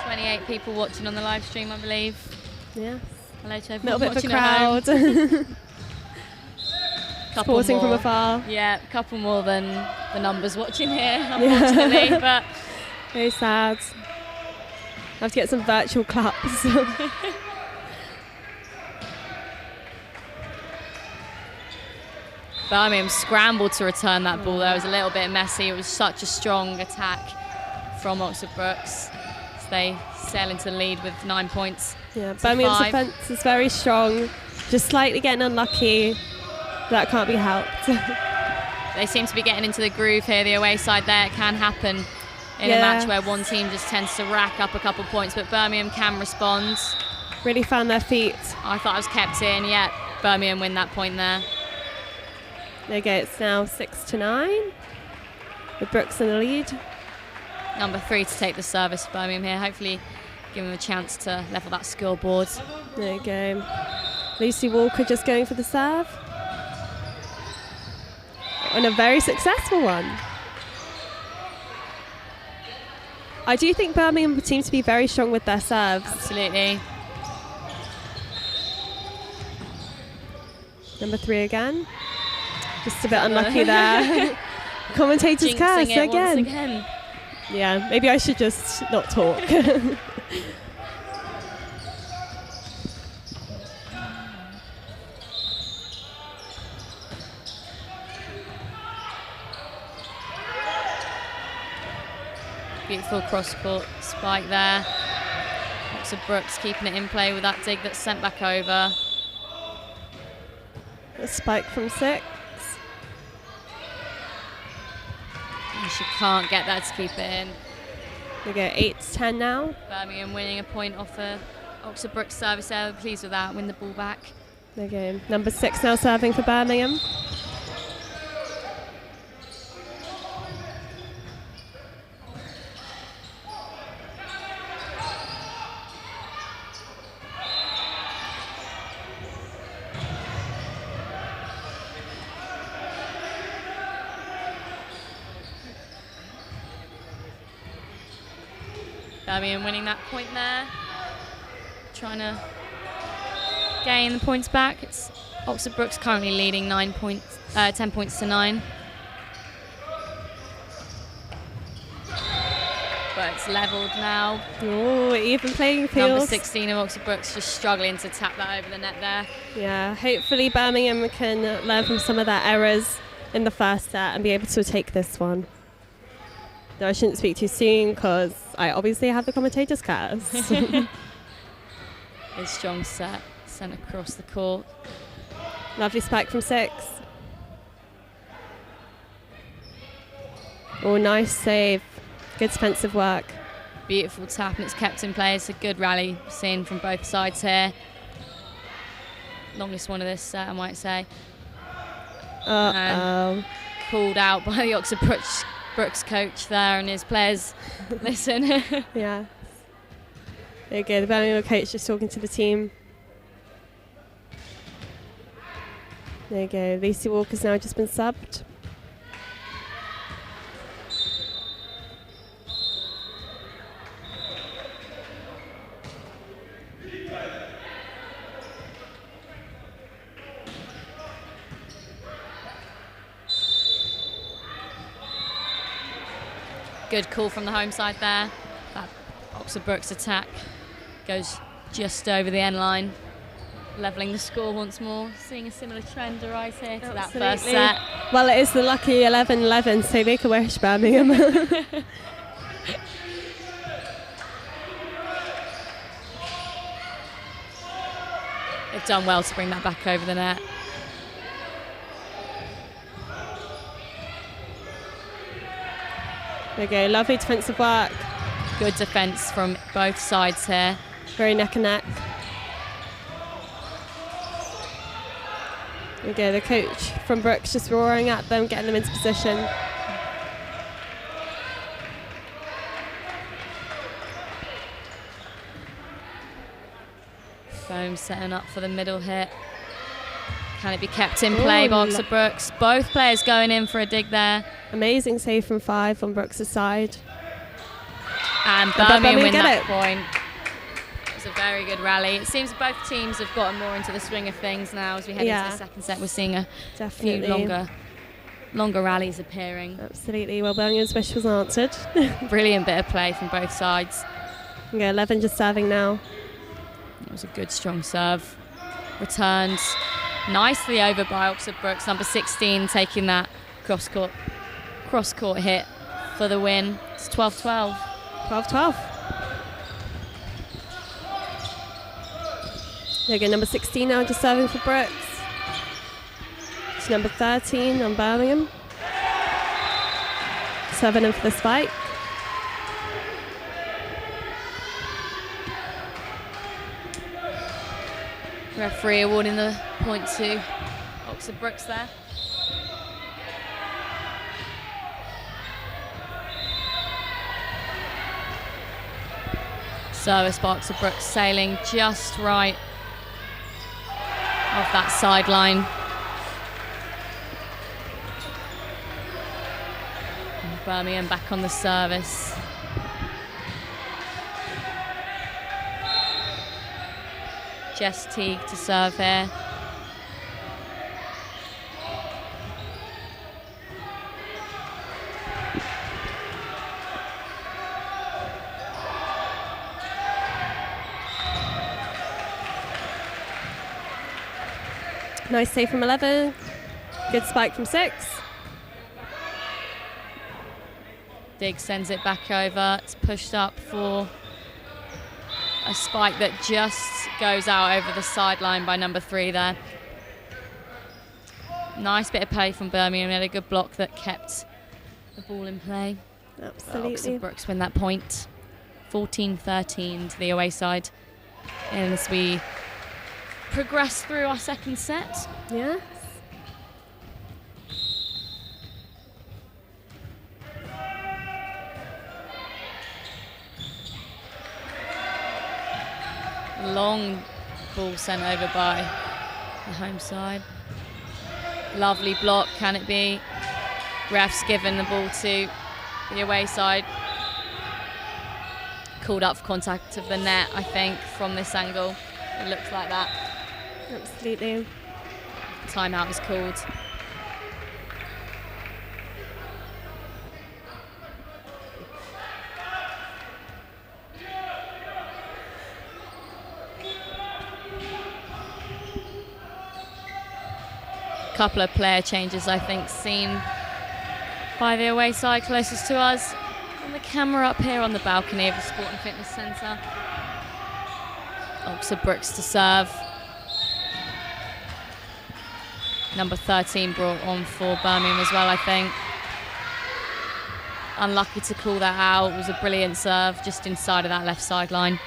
28 people watching on the live stream, I believe. Yeah. Hello to A everyone little bit of a watching at home. crowd. Supporting from afar. Yeah, a couple more than the numbers watching here, unfortunately. Yeah. But very sad. I have to get some virtual claps. Birmingham scrambled to return that ball. There was a little bit messy. It was such a strong attack from Oxford Brookes. So they sail into the lead with 9 points. Yeah, Birmingham's defence is very strong. Just slightly getting unlucky. That can't be helped. They seem to be getting into the groove here. The away side there, it can happen in a match where one team just tends to rack up a couple points, but Birmingham can respond. Really found their feet. I thought I was kept in, yet Birmingham win that point there. There you go, it's now 6 to 9 with Brookes in the lead. Number 3 to take the service for Birmingham here, hopefully give him a chance to level that scoreboard. There you go. Lucy Walker just going for the serve. And a very successful one. I do think Birmingham seems to be very strong with their serves. Absolutely. Number 3 again. Just a bit unlucky there. Commentators Jinxing curse it again. once again. Yeah, maybe I should just not talk. Beautiful cross-court spike there. Oxford Brookes keeping it in play with that dig that's sent back over. A spike from 6. And she can't get that to keep it in. We go 8 to 10 now. Birmingham winning a point off the Oxford Brookes service there. Pleased with that, win the ball back. There you go. Number 6 now serving for Birmingham. Birmingham winning that point there. Trying to gain the points back. It's Oxford Brookes currently leading 10 points to 9. But it's levelled now. Oh, even playing field. Number 16 of Oxford Brookes just struggling to tap that over the net there. Yeah, hopefully Birmingham can learn from some of their errors in the first set and be able to take this one. Though I shouldn't speak too soon because I obviously have the commentator's curse. A strong set sent across the court. Lovely spike from 6. Oh, nice save. Good defensive work. Beautiful tap, and it's kept in play. It's a good rally seen from both sides here. Longest one of this set, I might say. Uh-oh. Called out by the Oxford Brookes coach there, and his players listen. Yeah. There you go, the Birmingham coach just talking to the team. There you go, Lucy Walker's now just been subbed. Good call from the home side there. That Oxford Brookes attack goes just over the end line, levelling the score once more. Seeing a similar trend arise here to that first set. Well, it is the lucky 11-11, so make a wish, Birmingham. They've done well to bring that back over the net. There we go, lovely defensive work. Good defence from both sides here. Very neck and neck. There we go, the coach from Brookes just roaring at them, getting them into position. Foam setting up for the middle hit. Can it be kept in play by Oxford Brookes? Both players going in for a dig there. Amazing save from 5 on Brookes' side. And Birmingham win that point. It was a very good rally. It seems both teams have gotten more into the swing of things now as we head into the second set. We're seeing a few longer rallies appearing. Absolutely. Well, Birmingham's wish was answered. Brilliant bit of play from both sides. Yeah, 11 just serving now. It was a good, strong serve. Returned nicely over by Oxford Brookes. Number 16 taking that cross-court hit for the win. It's 12-12. 12-12. There we go, number 16 now just serving for Brookes. It's number 13 on Birmingham. Serving in for the spike. Referee awarding the point to Oxford Brookes there. Service by Oxford Brookes sailing just right off that sideline. And Birmingham back on the service. Jess Teague to serve here. Nice save from 11. Good spike from 6. Diggs sends it back over. It's pushed up for a spike that just goes out over the sideline by number 3 there. Nice bit of play from Birmingham. Had a good block that kept the ball in play. Absolutely. Oxford Brookes win that point. 14-13 to the away side. And as we progress through our second set. Yes. Long ball sent over by the home side. Lovely block, can it be? Refs given the ball to the away side. Called up for contact of the net, I think, from this angle. It looks like that. Absolutely. Timeout is called. Couple of player changes, I think, seen by the away side closest to us. On the camera up here on the balcony of the Sport and Fitness Centre. Oxford Brookes to serve. Number 13 brought on for Birmingham as well, I think. Unlucky to call that out. It was a brilliant serve just inside of that left sideline.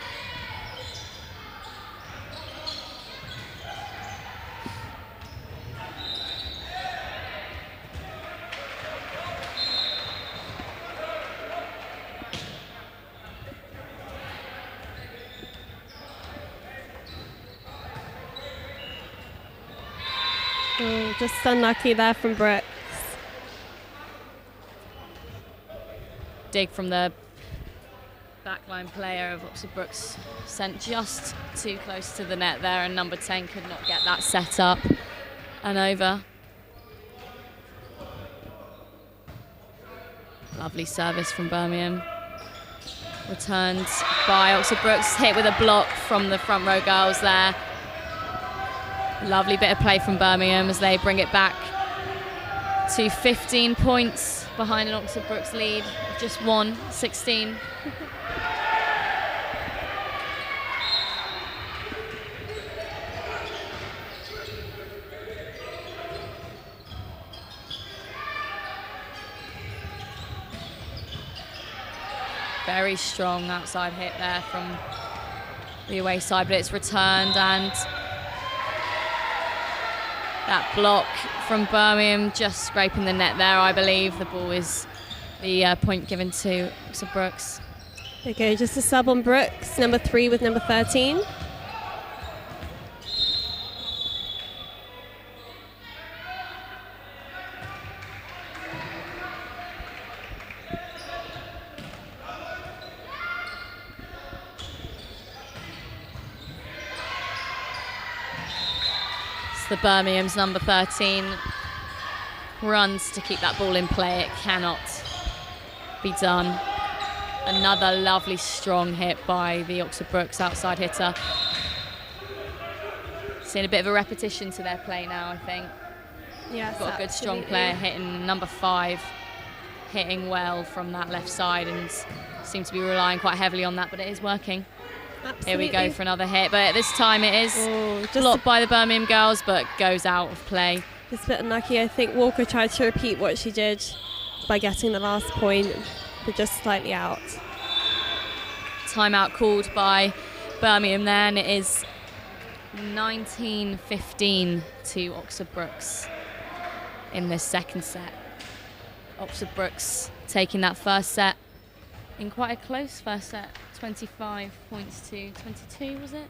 Just unlucky there from Brookes. Dig from the backline player of Oxford Brookes sent just too close to the net there, and number 10 could not get that set up and over. Lovely service from Birmingham. Returned by Oxford Brookes, hit with a block from the front row girls there. Lovely bit of play from Birmingham as they bring it back to 15 points behind an Oxford Brookes lead of just 16. Very strong outside hit there from the away side, but it's returned, and that block from Birmingham just scraping the net there, I believe. The ball is the point given to Oxford Brookes. Okay, just a sub on Brookes, number 3 with number 13. The Birmingham's number 13 runs to keep that ball in play. It cannot be done. Another lovely strong hit by the Oxford Brookes outside hitter. Seeing a bit of a repetition to their play now, I think. Yes, got a good strong player hitting number 5, hitting well from that left side, and seem to be relying quite heavily on that, but it is working. Absolutely. Here we go for another hit, but this time it is blocked by the Birmingham girls, but goes out of play. Just a bit unlucky. I think Walker tried to repeat what she did by getting the last point, but just slightly out. Timeout called by Birmingham there, and it is 19-15 to Oxford Brookes in this second set. Oxford Brookes taking that first set in quite a close first set. 25 points to 22, was it?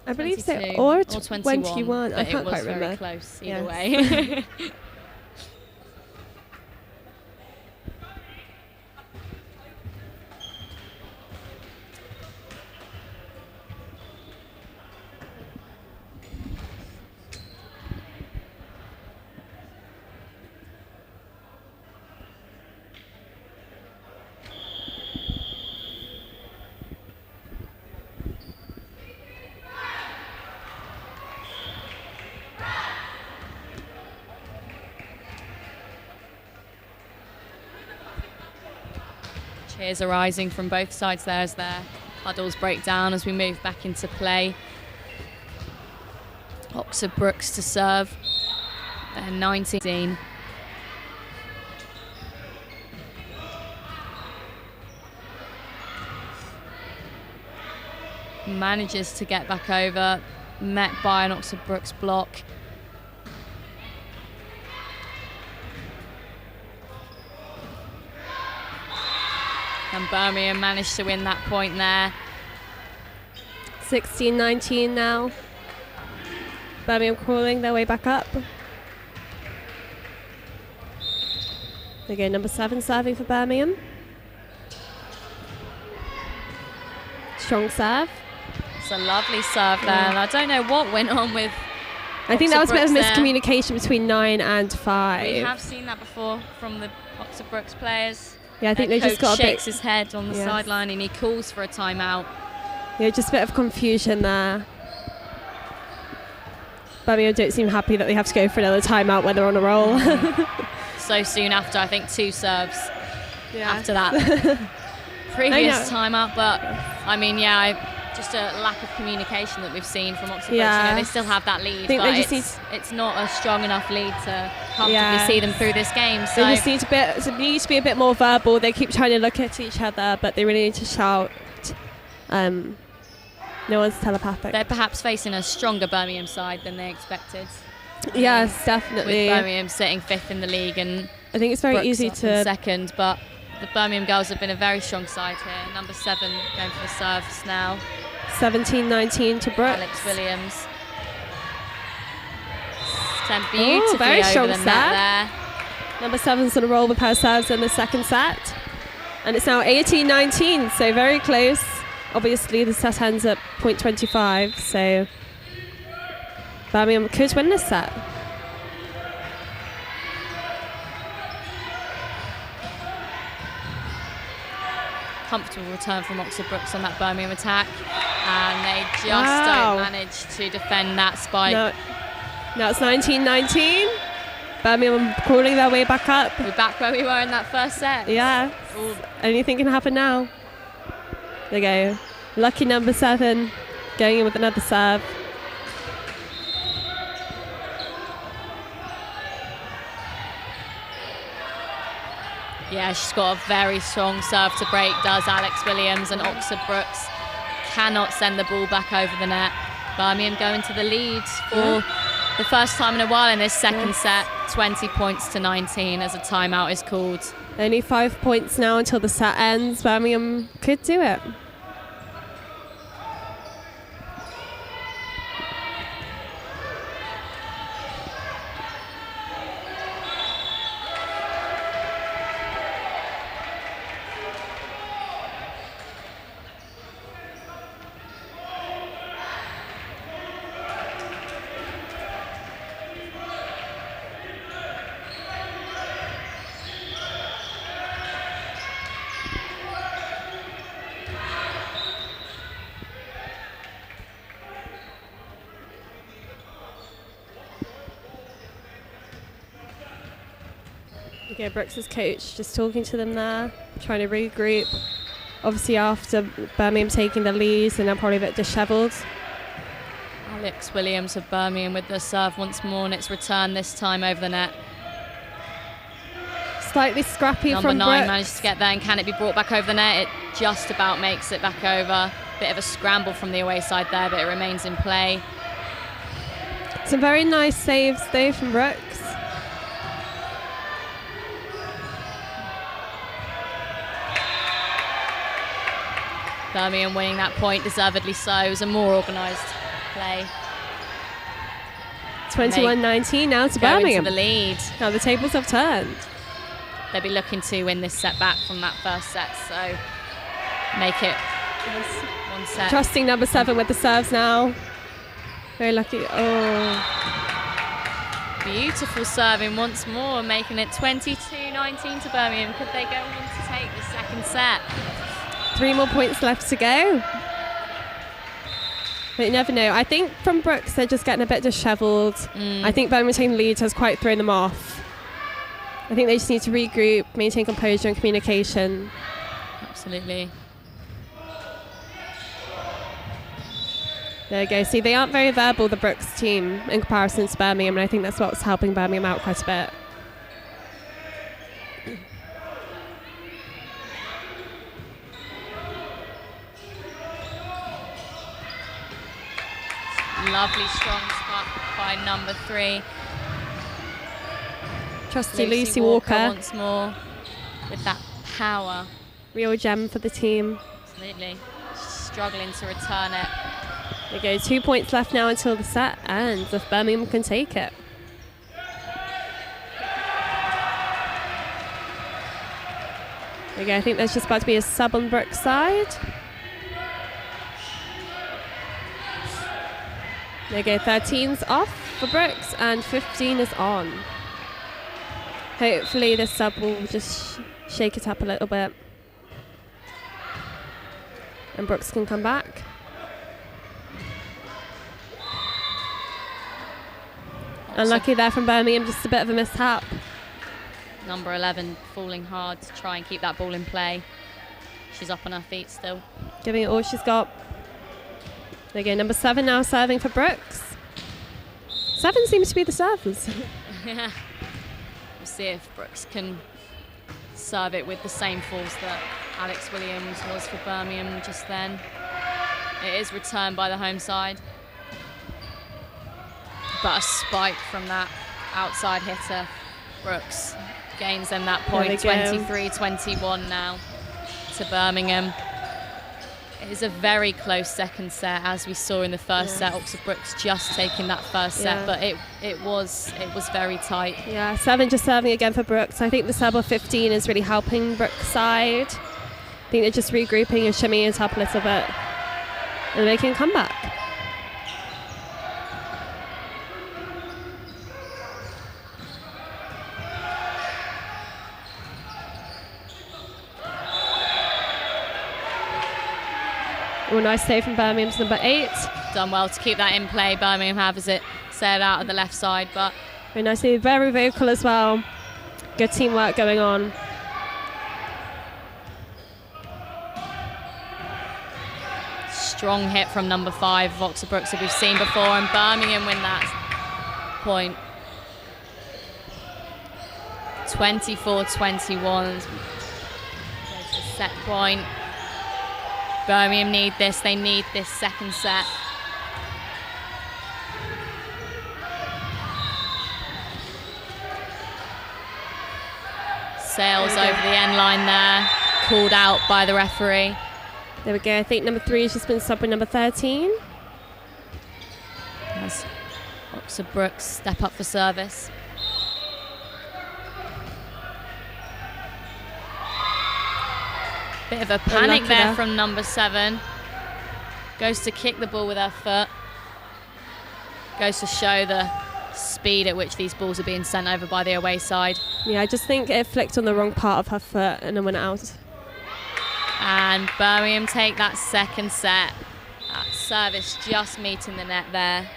I believe so, 22 or 21. I can't quite remember. It was very close either Yes. way. Cheers are rising from both sides there as their huddles break down as we move back into play. Oxford Brookes to serve. They're 19. Manages to get back over, met by an Oxford Brookes block. And Birmingham managed to win that point there. 16-19 now. Birmingham crawling their way back up. Again, number 7 serving for Birmingham. Strong serve. It's a lovely serve there, and I don't know what went on with I think that was a bit of Oxford Brookes miscommunication between 9 and 5. We have seen that before from the Oxford Brookes players. Yeah, I think Their they just got a shakes bit. his head on the Yes. sideline and he calls for a timeout. Yeah, just a bit of confusion there. Birmingham don't seem happy that they have to go for another timeout when they're on a roll. So soon after, I think 2 serves Yeah. after that previous timeout. But I mean, just a lack of communication that we've seen from Oxford Brookes. Yeah. You know, they still have that lead, think but they just it's not a strong enough lead to comfortably Yeah. see them through this game. So They just need to be a bit more verbal. They keep trying to look at each other, but they really need to shout. No one's telepathic. they're perhaps facing a stronger Birmingham side than they expected. Yes, With definitely. Birmingham sitting 5th in the league and I think it's very Brookes easy up in to. second, but the Birmingham girls have been a very strong side here. Number 7 going for the serves now. 17-19 to Brookes. Alex Williams. Sent beautifully very over strong the serve. net there. Number 7's on a roll with her serves in the second set. And it's now 18-19, so very close. Obviously, the set ends at point 25, so Birmingham could win this set. Comfortable return from Oxford Brookes on that Birmingham attack. And they just Wow. don't manage to defend that spike. Now it's 19-19. Birmingham crawling their way back up. We're back where we were in that first set. Yeah, Ooh. anything can happen now. There you go. Lucky number 7 going in with another serve. Yeah, Yeah, she's got a very strong serve to break, does Alex Williams, and Oxford Brookes cannot send the ball back over the net. Birmingham going to the lead for the first time in a while in this second set, 20 points to 19 as a timeout is called. Only 5 points now until the set ends. Birmingham could do it. Okay, Brooks' coach just talking to them there, trying to regroup. Obviously after Birmingham taking the lead, and they're probably a bit dishevelled. Alex Williams of Birmingham with the serve once more, and it's returned this time over the net. Slightly scrappy Number from 9 Brooks. managed to get there, and can it be brought back over the net? It just about makes it back over. Bit of a scramble from the away side there, but it remains in play. Some very nice saves though from Brooks. Birmingham winning that point, deservedly so. It was a more organised play. 21-19 now to Go Birmingham. into the lead. Now the tables have turned. They'll be looking to win this set back from that first set, so make it one set. Trusting number 7 with the serves now. Very lucky. Oh. Beautiful serving once more, making it 22-19 to Birmingham. Could they go on to take the second set? 3 more points left to go. But you never know. I think from Brooks, they're just getting a bit dishevelled. I think Birmingham taking the lead has quite thrown them off. I think they just need to regroup, maintain composure and communication. Absolutely. There you go. See, they aren't very verbal, the Brooks team, in comparison to Birmingham, and I think that's what's helping Birmingham out quite a bit. Lovely strong spot by number 3. Trusty Lucy Walker. Once more with that power. Real gem for the team. Absolutely. Struggling to return it. There you go. 2 points left now until the set ends, if Birmingham can take it. There you go. I think there's just about to be a sub on Brooks' side. There you go. 13's off for Brooks and 15 is on. Hopefully this sub will just shake it up a little bit. And Brooks can come back. Unlucky there from Birmingham, just a bit of a mishap. Number 11 falling hard to try and keep that ball in play. She's up on her feet still. Giving it all she's got. There you go, number 7 now serving for Brooks. 7 seems to be the servers. We'll see if Brooks can serve it with the same force that Alex Williams was for Birmingham just then. It is returned by the home side. But a spike from that outside hitter. Brooks gains them that point, 23-21 now to Birmingham. It is a very close second set, as we saw in the first set. Oxford Brookes just taking that first set, but it was very tight. Yeah, 7 just serving again for Brooks. I think the sub of 15 is really helping Brooks' side. I think they're just regrouping and shimmying it up a little bit, and they can come back. Oh, nice save from Birmingham's number 8. Done well to keep that in play. Birmingham have as it sailed out of the left side, but very nicely, very vocal as well. Good teamwork going on. Strong hit from number 5 of Oxford Brookes that we've seen before, and Birmingham win that point. 24-21. set point. Birmingham need this. They need this second set. Sails over the end line there. Called out by the referee. There we go. I think number 3 has just been subbed with number 13. As Oxford Brookes step up for service. Bit of a panic there from number 7. Goes to kick the ball with her foot. Goes to show the speed at which these balls are being sent over by the away side. Yeah, I just think it flicked on the wrong part of her foot and then went out. And Birmingham take that second set. That service just meeting the net there.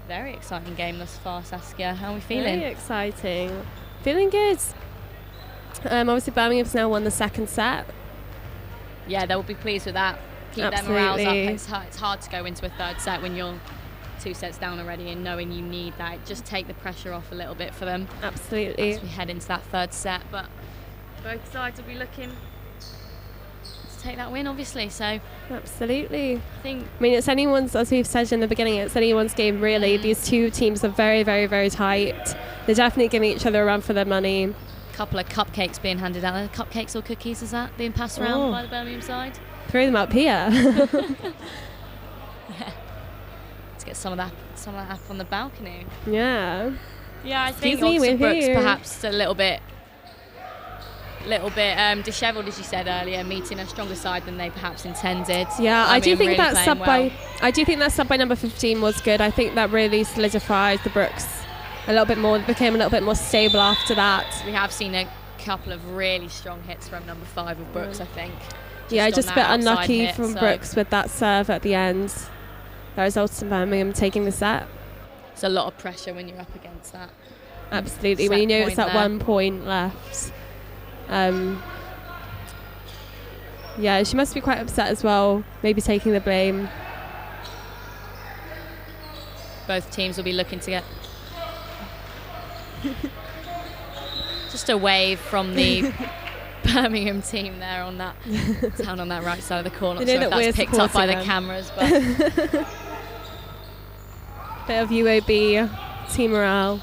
Very exciting game thus far, Saskia. How are we feeling? Very exciting. Feeling good. Obviously, Birmingham's now won the second set. Yeah, they'll be pleased with that. Keep their morales up. It's hard to go into a third set when you're 2 sets down already and knowing you need that. Just take the pressure off a little bit for them. Absolutely. As we head into that third set. But both sides will be looking to take that win, obviously. So absolutely. I mean, it's anyone's, as we've said in the beginning, it's anyone's game, really. These two teams are very, very, very tight. They're definitely giving each other a run for their money. Couple of cupcakes being handed out. Cupcakes or cookies, is that being passed around by the Birmingham side? Throw them up here. Yeah. Let's get some of that up on the balcony. Yeah. Yeah, I think Oxford Brookes perhaps a little bit dishevelled, as you said earlier, meeting a stronger side than they perhaps intended. Yeah, I do think really that sub by number 15 was good. I think that really solidified the Brookes a little bit more. It became a little bit more stable after that. We have seen a couple of really strong hits from number 5 of Brookes, I think. Just a bit unlucky from Brookes with that serve at the end. That resulted in Birmingham taking the set. It's a lot of pressure when you're up against that. Absolutely, when you know it's at 1 point left. Yeah, she must be quite upset as well, maybe taking the blame. Both teams will be looking to get just a wave from the Birmingham team there on that down on that right side of the corner. Not sure if that's picked up by the cameras, but bit of UOB team morale.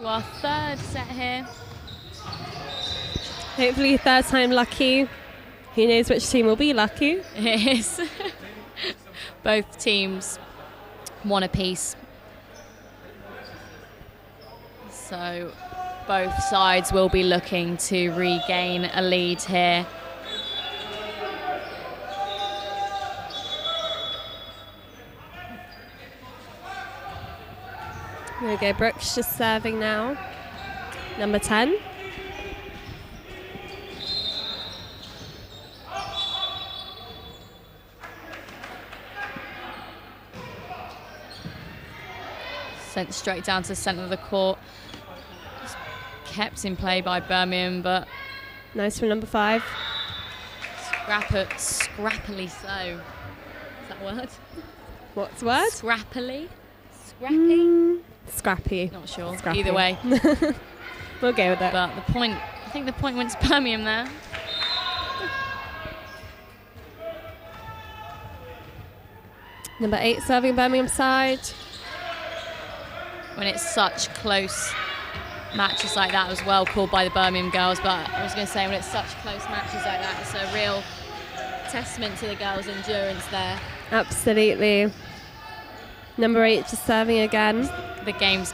to our third set here. Hopefully third time lucky. Who knows which team will be lucky? It is. Both teams one apiece. So both sides will be looking to regain a lead here. There we go, Brookes just serving now. Number 10. Sent straight down to the centre of the court. Just kept in play by Birmingham, but Nice from number 5. scrappily so. Is that a word? What's the word? Scrappily? Scrappy? Scrappy. Not sure. Scrappy. Either way. We'll go with it. But the point, I think the point went to Birmingham there. Number 8 serving Birmingham side. When it's such close matches like that, was well called by the Birmingham girls, but I was going to say when it's such close matches like that, it's a real testament to the girls' endurance there. Absolutely. Number 8 just serving again. The game's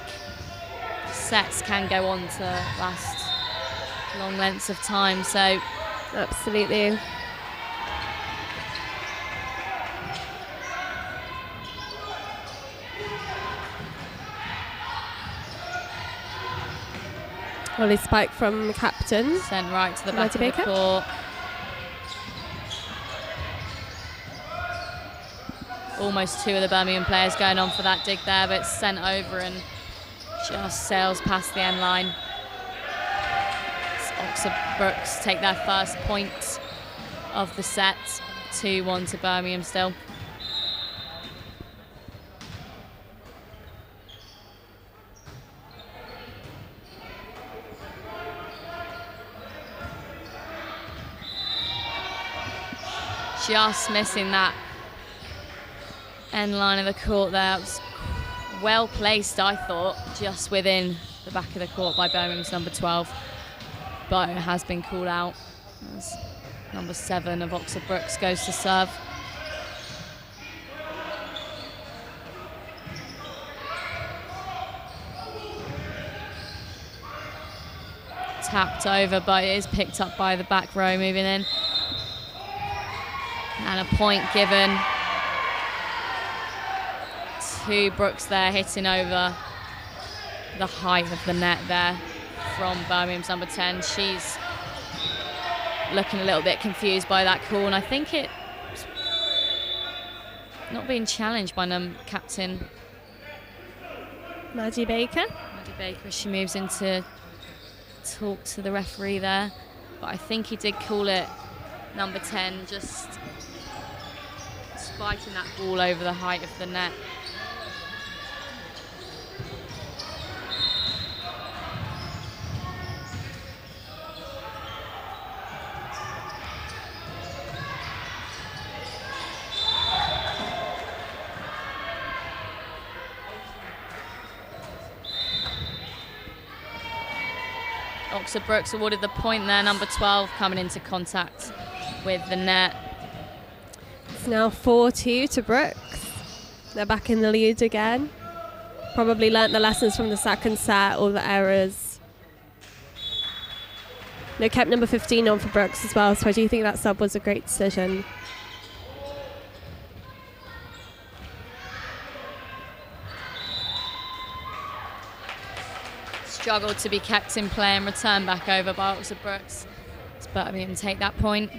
sets can go on to last long lengths of time, so Absolutely. Volley spike from captain. sent right to the back Marty of the Baker. court. Almost 2 of the Birmingham players going on for that dig there, but it's sent over and just sails past the end line. Oxford Brookes take their first point of the set. 2-1 to Birmingham still. Just missing that end line of the court there. It was well placed, I thought, just within the back of the court by Birmingham's number 12. But it has been called out as number 7 of Oxford Brookes goes to serve. Tapped over, but it is picked up by the back row moving in. And a point given to Brookes there, hitting over the height of the net there from Birmingham's number 10. She's looking a little bit confused by that call, and I think it's not being challenged by captain Maddie Baker. Maddie Baker as she moves in to talk to the referee there. But I think he did call it number 10, just spiking that ball over the height of the net. Oxford Brookes awarded the point there, number 12 coming into contact with the net. It's now 4-2 to Brookes. They're back in the lead again. Probably learnt the lessons from the second set, all the errors. They kept number 15 on for Brookes as well, so I do think that sub was a great decision. Struggled to be kept in play and returned back over by Oxford Brookes. It's Birmingham take that point.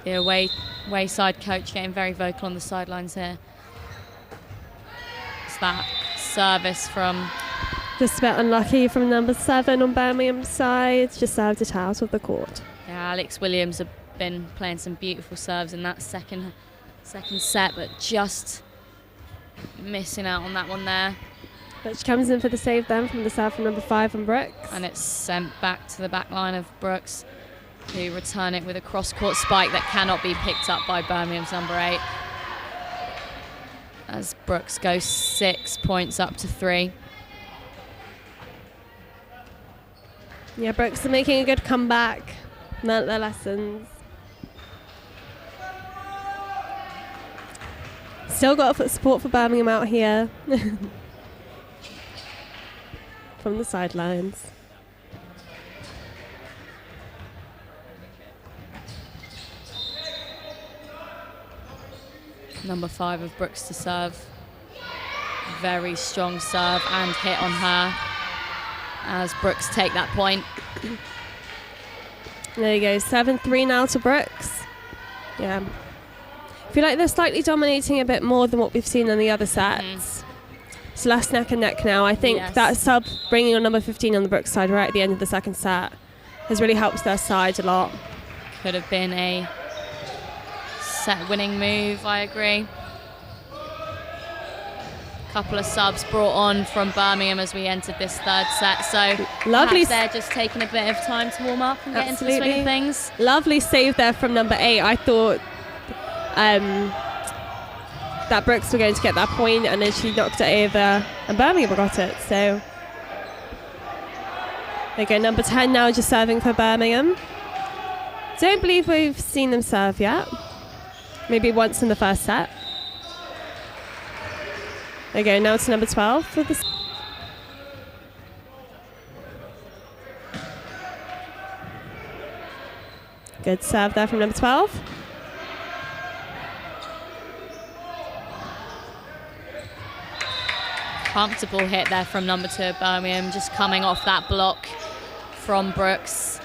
The away side coach getting very vocal on the sidelines here. It's that service from... Just a bit unlucky from number 7 on Birmingham's side. Just served it out of the court. Yeah, Alex Williams have been playing some beautiful serves in that second set, but just missing out on that one there. But she comes in for the save then from the serve from number 5 on Brookes. And it's sent back to the back line of Brookes, who return it with a cross-court spike that cannot be picked up by Birmingham's number 8. as Brooks goes 6 points up to 3. Yeah, Brooks are making a good comeback. Learnt their lessons. Still got support for Birmingham out here. From the sidelines. Number 5 of Brooks to serve. Very strong serve and hit on her as Brooks take that point. There you go, 7-3 now to Brooks. Yeah. I feel like they're slightly dominating a bit more than what we've seen in the other sets. It's less neck and neck now. I think that sub bringing on number 15 on the Brooks side right at the end of the second set has really helped their side a lot. Could have been a set-winning move, I agree. Couple of subs brought on from Birmingham as we entered this third set, so lovely. They're just taking a bit of time to warm up and get into the swing of things. Lovely save there from number 8. I thought that Brooks were going to get that point, and then she knocked it over, and Birmingham got it. So there you go, number 10 now just serving for Birmingham. Don't believe we've seen them serve yet. Maybe once in the first set. There you go, now to number 12 for this. Good serve there from number 12. Comfortable hit there from number 2 of Birmingham, just coming off that block from Brooks.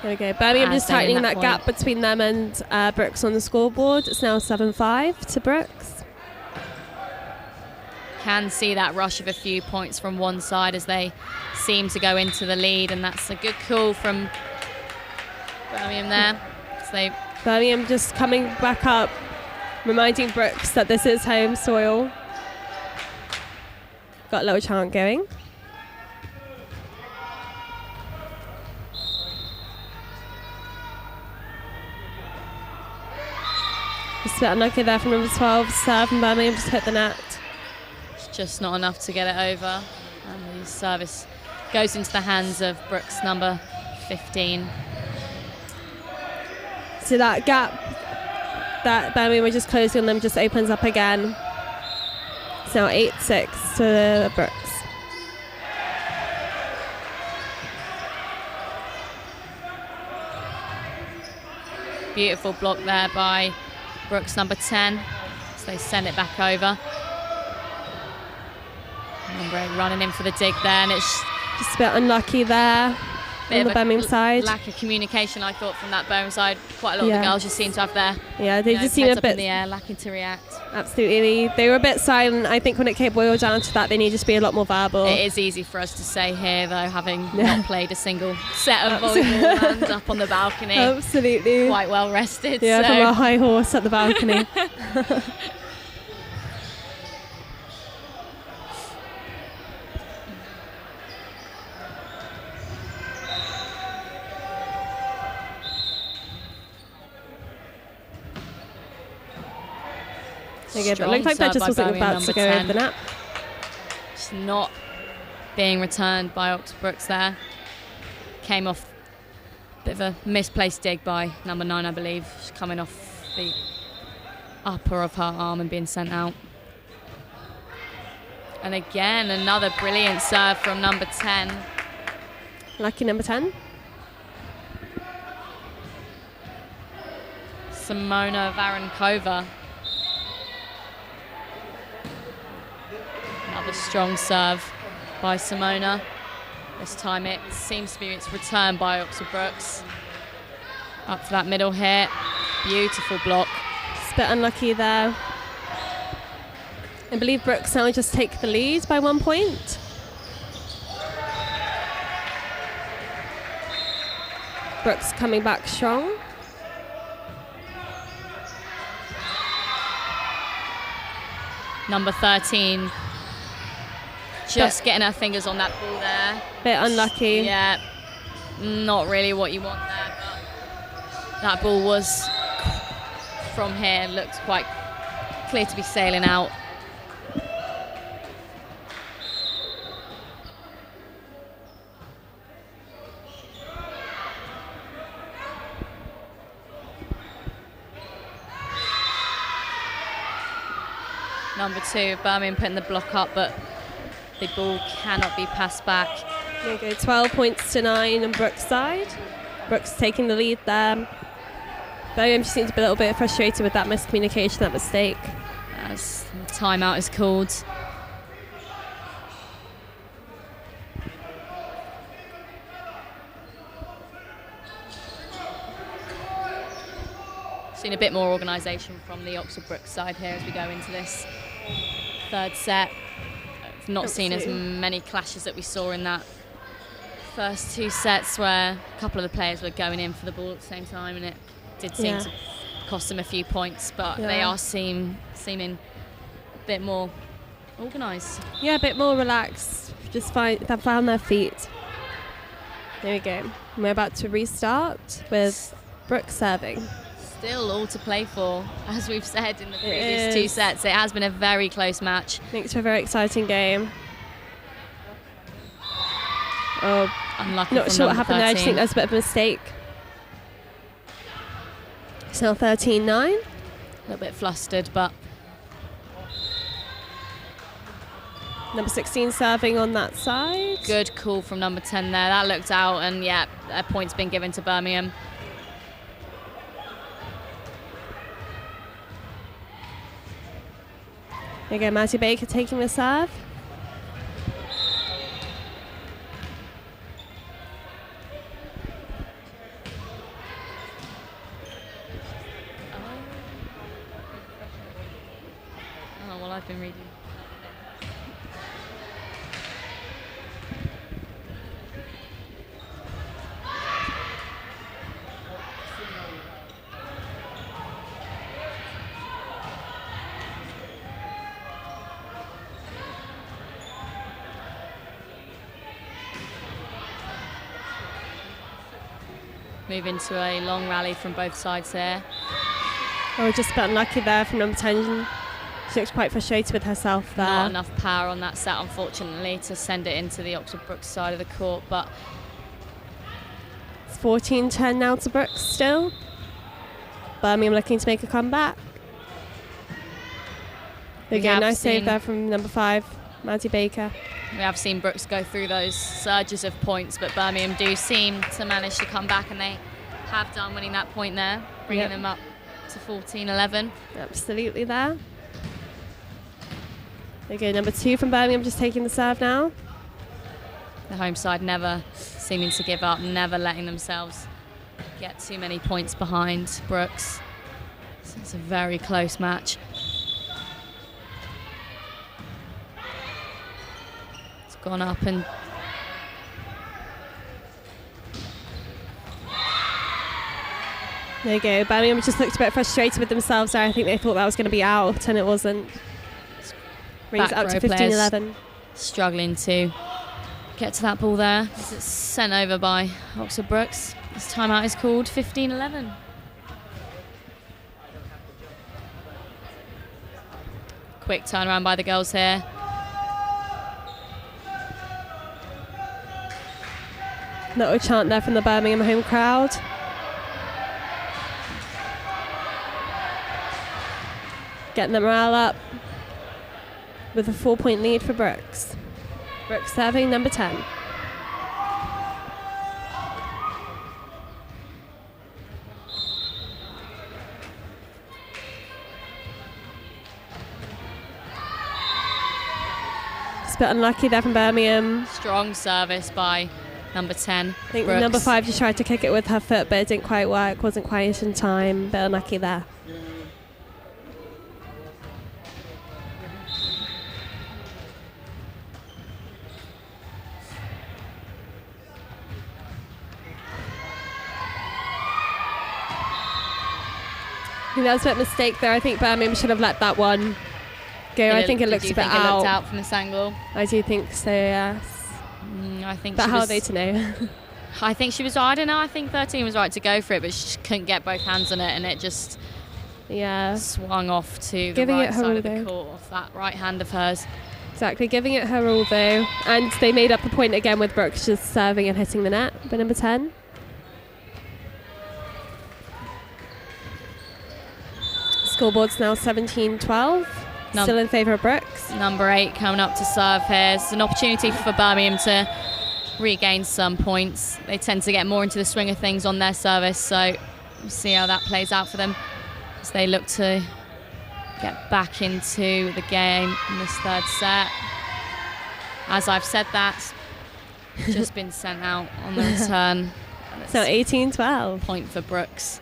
There we go, Birmingham just tightening that gap between them and Brooks on the scoreboard. It's now 7-5 to Brooks. Can see that rush of a few points from one side as they seem to go into the lead, and that's a good call from Birmingham there. So Birmingham just coming back up, reminding Brooks that this is home soil. Got a little chant going. Just a bit unlucky there from number 12 serve, and Birmingham just hit the net. Just not enough to get it over, and the service goes into the hands of Brooks number 15. So that gap that Birmingham were just closing on them just opens up again. It's now 8-6 to Brooks. Beautiful block there by Brooks number 10 as they send it back over. Number 8 running in for the dig there, and it's just a bit unlucky there on the Birmingham side. Lack of communication, I thought, from that Birmingham side. Quite a lot of the girls just seem to have their they just seem a bit in the air, lacking to react. Absolutely, they were a bit silent. I think when it came boiled down to that, they needed to be a lot more verbal. It is easy for us to say here, though, having not played a single set of volleyball and up on the balcony. Absolutely, quite well rested. Yeah, from a high horse at the balcony. It looked like that just wasn't about to go over the net. Just not being returned by Oxford Brookes there. Came off a bit of a misplaced dig by number 9, I believe. She's coming off the upper of her arm and being sent out. And again, another brilliant serve from number 10. Lucky number 10. Simona Varenkova. Another strong serve by Simona. This time it seems to be its return by Oxford Brookes. Up for that middle hit. Beautiful block. It's a bit unlucky there. I believe Brooks now just take the lead by 1 point. Brooks coming back strong. Number 13. Just getting her fingers on that ball there. Bit unlucky. Yeah, not really what you want there, but that ball was, from here, looked quite clear to be sailing out. number 2. Birmingham putting the block up, but the ball cannot be passed back. There you go, 12 points to 9 on Brooks' side. Brooks taking the lead there. Birmingham just seems to be a little bit frustrated with that miscommunication, that mistake. As the timeout is called. Seen a bit more organisation from the Oxford Brookes side here as we go into this third set. I've not seen as many clashes that we saw in that first 2 sets where a couple of the players were going in for the ball at the same time, and it did seem to cost them a few points, but they are seeming a bit more organised. Yeah, a bit more relaxed. Just they found their feet. There we go. We're about to restart with Brooks serving. Still all to play for, as we've said in the previous 2 sets. It has been a very close match. Makes for a very exciting game. Oh, unlucky. Not sure what happened 13. There. I just think that's a bit of a mistake. It's now 13-9. A little bit flustered, but number 16 serving on that side. Good call from number 10 there. That looked out, and a point's been given to Birmingham. There you go, Matty Baker taking the serve. Oh, well, I've been reading. Move into a long rally from both sides here. Oh, just a bit unlucky there from number 10. She looks quite frustrated with herself there. Not enough power on that set, unfortunately, to send it into the Oxford Brookes side of the court, but it's 14-10 now to Brooks still. Birmingham looking to make a comeback. Again, nice save there from number 5, Matty Baker. We have seen Brooks go through those surges of points, but Birmingham do seem to manage to come back, and they have done, winning that point there, bringing them up to 14-11. Absolutely there. There you go, number 2 from Birmingham just taking the serve now. The home side never seeming to give up, never letting themselves get too many points behind Brooks. So it's a very close match. Gone up, and there you go. Birmingham just looked a bit frustrated with themselves there. I think they thought that was going to be out, and it wasn't. Brings it up to 15-11. Struggling to get to that ball there. It's sent over by Oxford Brookes. This timeout is called. 15-11. Quick turnaround by the girls here. Little chant there from the Birmingham home crowd. Getting the morale up with a 4-point lead for Brooks. Brooks serving number 10. Just a bit unlucky there from Birmingham. Strong service by number 10. I think Brooks. Number 5 just tried to kick it with her foot, but it didn't quite work, wasn't quite in time. Bit unlucky there. I think that was a bit of a mistake there. I think Birmingham should have let that one go. I think it looks a bit out. It looked out from this angle? I do think so, yes. I think. But how are they to know? I think she was. I don't know. I think 13 was right to go for it, but she couldn't get both hands on it, and it just swung off to the right side of the court off that right hand of hers. Exactly, giving it her all though, and they made up the point again with Brooks just serving and hitting the net by number 10. Scoreboard's now 17-12. Still in favour of Brookes. Number 8 coming up to serve here. It's an opportunity for Birmingham to regain some points. They tend to get more into the swing of things on their service, so we'll see how that plays out for them as they look to get back into the game in this third set. As I've said that, just been sent out on the return. So 18-12. Point for Brookes.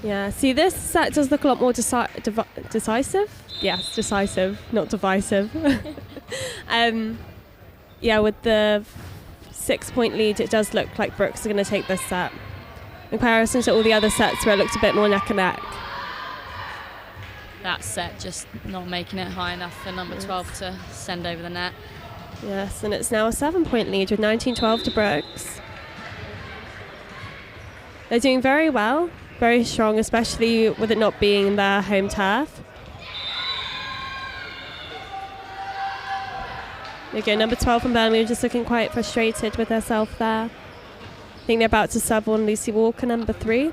Yeah, see, this set does look a lot more decisive. Yes, decisive, not divisive. Yeah, with the 6-point lead, it does look like Brookes are going to take this set in comparison to all the other sets where it looked a bit more neck and neck. That set just not making it high enough for number 12 to send over the net. Yes, and it's now a 7-point lead with 19-12 to Brookes. They're doing very well, very strong, especially with it not being their home turf. There you go, number 12 from Birmingham just looking quite frustrated with herself there. I think they're about to sub on Lucy Walker, number 3.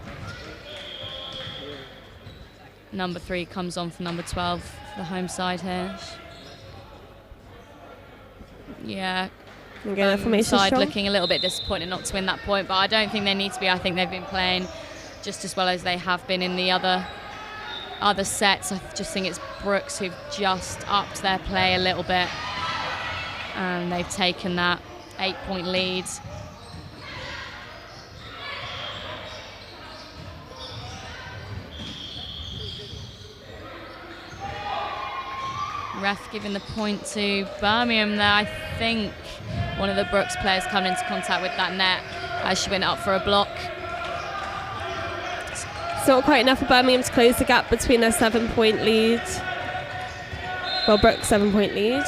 Number 3 comes on for number 12 for the home side here. Yeah. Again, formation side strong. looking a little bit disappointed not to win that point, but I don't think they need to be. I think they've been playing just as well as they have been in the other sets. I just think it's Brookes who've just upped their play a little bit, and they've taken that 8-point lead. Ref giving the point to Birmingham there. I think one of the Brookes players coming into contact with that net as she went up for a block. It's not quite enough for Birmingham to close the gap between their 7-point lead. Well, Brookes' 7-point lead.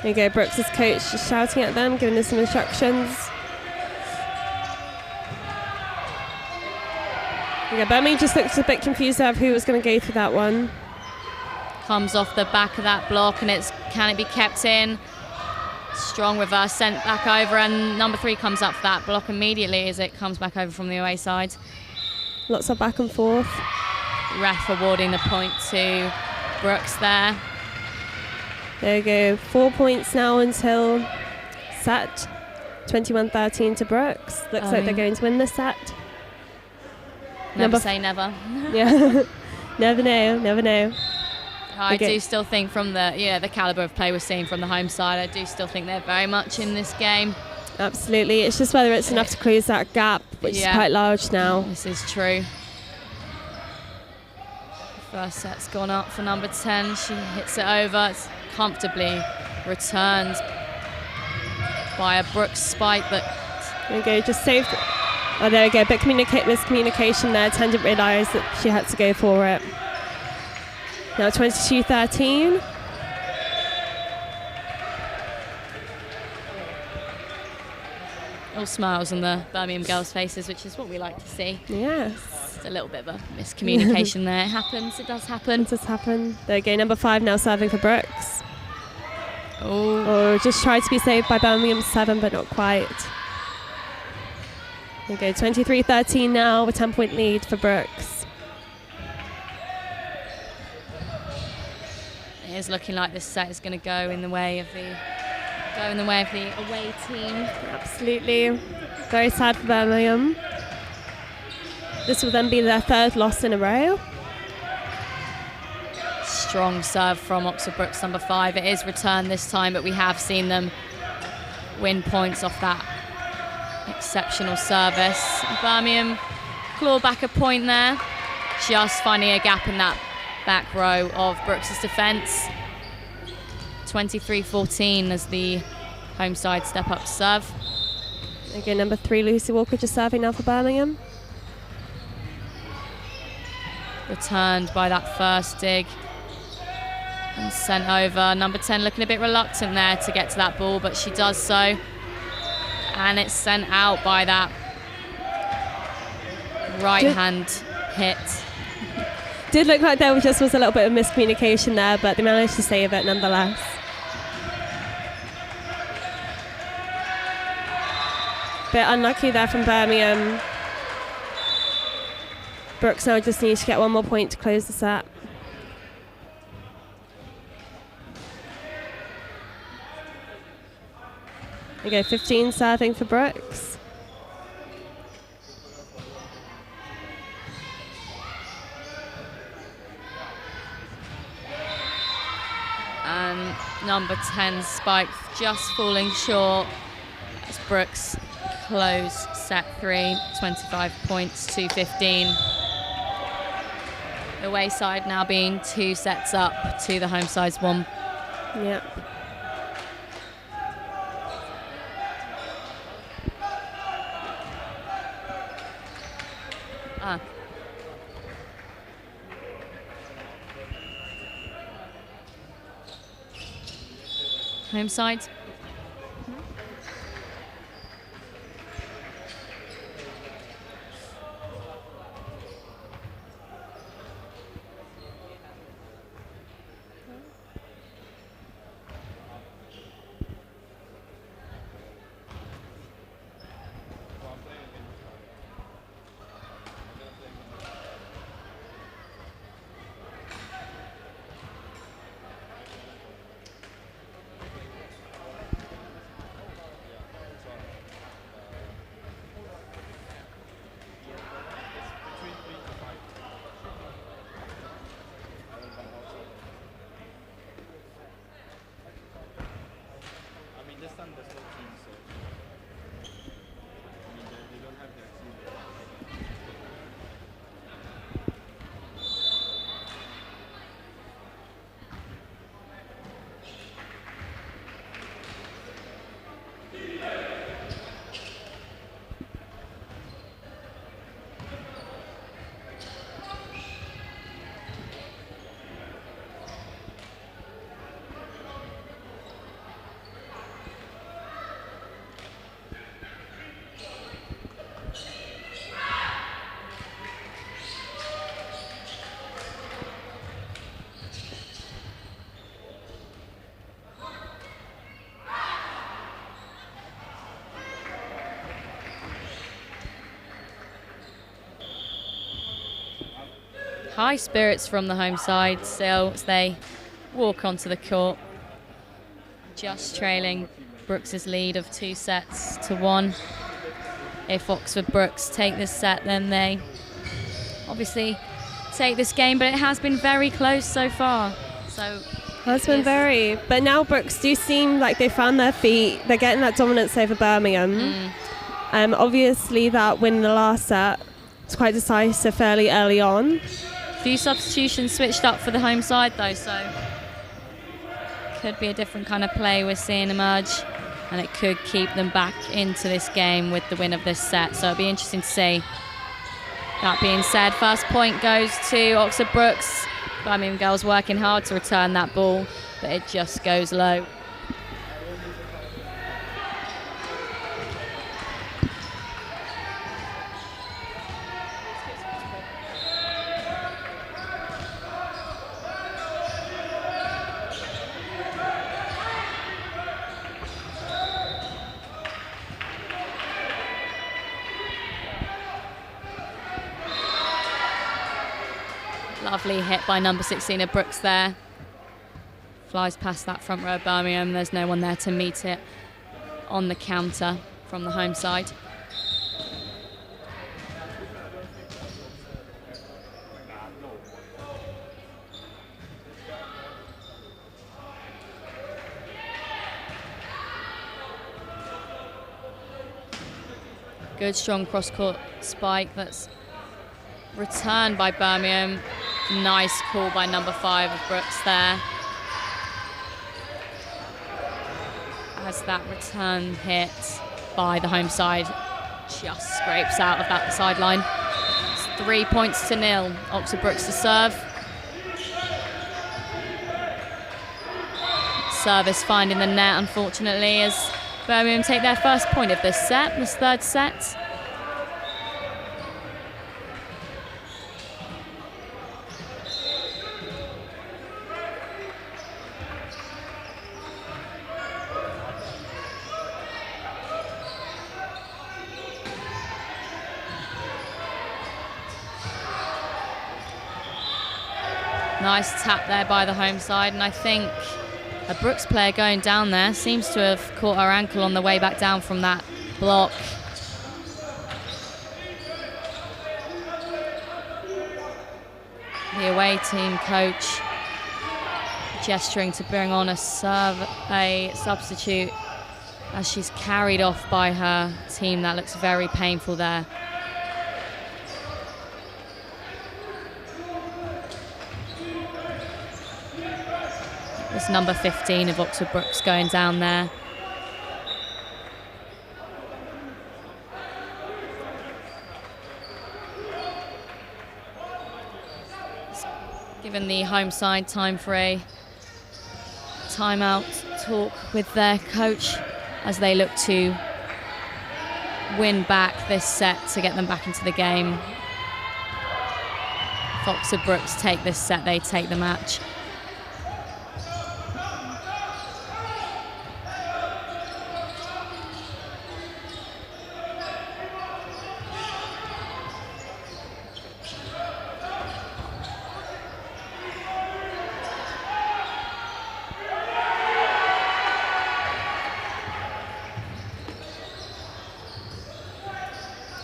There you go, Brookes' coach just shouting at them, giving them some instructions. Yeah, Birmingham just looks a bit confused of who was going to go through that one. Comes off the back of that block, and can it be kept in? Strong reverse sent back over, and number 3 comes up for that block immediately as it comes back over from the away side. Lots of back and forth. Ref awarding the point to Brookes there. There you go, 4 points now until set. 21-13 to Brookes. Looks like they're going to win this set. Never say never. Yeah, never know, never know. I do still think from the calibre of play we're seeing from the home side, I do still think they're very much in this game. Absolutely, it's just whether it's enough to close that gap, which is quite large now. This is true. First set's gone up for number 10. She hits it over. It's comfortably returned by a Brookes spike, but there you go, just saved. Oh, there we go, bit miscommunication there. Ten didn't realise that she had to go for it. Now 22-13. All smiles on the Birmingham girls' faces, which is what we like to see. Yes. Just a little bit of a miscommunication there. It happens, it does happen. It does happen. There you go, number 5 now serving for Brookes. Oh, just tried to be saved by Birmingham 7, but not quite. There you go, 23-13 now, a 10-point lead for Brookes. It is looking like this set is going to go in the way of the away team. Absolutely. Very sad for Birmingham. This will then be their 3rd loss in a row. Strong serve from Oxford Brookes, number 5. It is returned this time, but we have seen them win points off that exceptional service. Birmingham claw back a point there, just finding a gap in that back row of Brookes' defence. 23-14 as the home side step up to serve. Again, number 3, Lucy Walker, just serving now for Birmingham. Returned by that first dig and sent over. Number 10 looking a bit reluctant there to get to that ball, but she does so. And it's sent out by that right hand hit. Did look like there was a little bit of miscommunication there, but they managed to save it nonetheless. Bit unlucky there from Birmingham. Brookes now just need to get one more point to close the set. There you go, 15 serving for Brookes. And number 10 spike just falling short as Brookes close set 3, 25 points to 15. The away side now being 2 sets up to the home side's 1. Yeah. Home side. High spirits from the home side still as they walk onto the court, just trailing Brookes' lead of 2 sets to 1. If Oxford Brookes take this set, then they obviously take this game, but it has been very close so far. So Has been very, but now Brookes do seem like they found their feet. They're getting that dominance over Birmingham. Obviously that win in the last set was quite decisive fairly early on. Few substitutions switched up for the home side though, so could be a different kind of play we're seeing emerge, and it could keep them back into this game with the win of this set, so it'll be interesting to see. That being said, first point goes to Oxford Brookes. Birmingham girls working hard to return that ball, but it just goes low. Lovely hit by number 16 of Brookes there. Flies past that front row of Birmingham. There's no one there to meet it on the counter from the home side. Good strong cross-court spike that's returned by Birmingham. Nice call by number 5 of Brookes there. As that return hit by the home side just scrapes out of that sideline. It's 3 points to 0. Oxford Brookes to serve. Service finding the net, unfortunately, as Birmingham take their first point of this set, this third set. Nice tap there by the home side, and I think a Brookes player going down there seems to have caught her ankle on the way back down from that block. The away team coach gesturing to bring on a substitute as she's carried off by her team. That looks very painful there. It's number 15 of Oxford Brookes going down there. Given the home side time for a timeout talk with their coach as they look to win back this set to get them back into the game. If Oxford Brookes take this set, they take the match.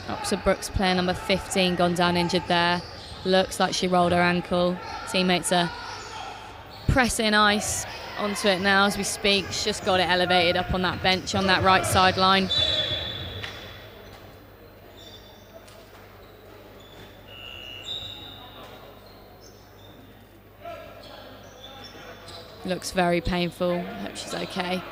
Oxford Brookes player number 15 gone down injured there. Looks like she rolled her ankle. Teammates are pressing ice onto it now as we speak. She's just got it elevated up on that bench on that right sideline. Looks very painful. Hope she's okay.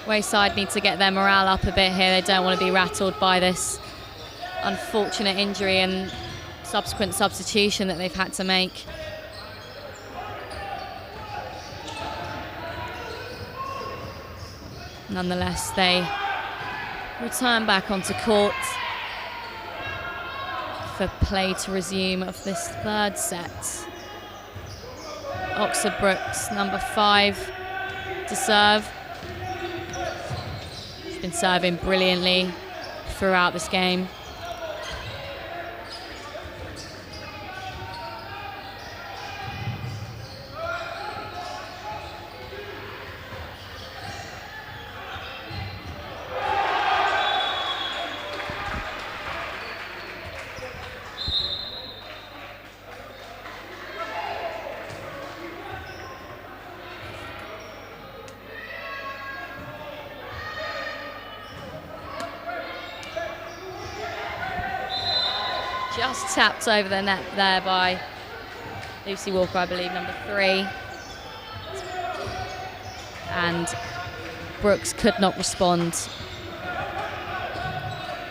Wayside need to get their morale up a bit here. They don't want to be rattled by this unfortunate injury and subsequent substitution that they've had to make. Nonetheless, they return back onto court for play to resume of this third set. Oxford Brookes, number 5 to serve. Been serving brilliantly throughout this game. Just tapped over the net there by Lucy Walker, I believe, number 3. And Brookes could not respond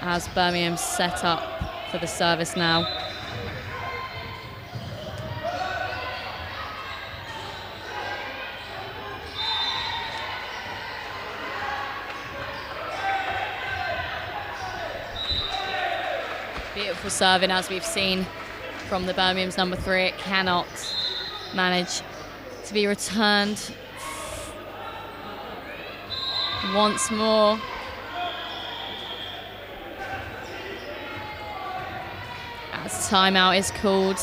as Birmingham set up for the service now. Beautiful serving, as we've seen from the Birmingham's number 3. It cannot manage to be returned once more. As timeout is called.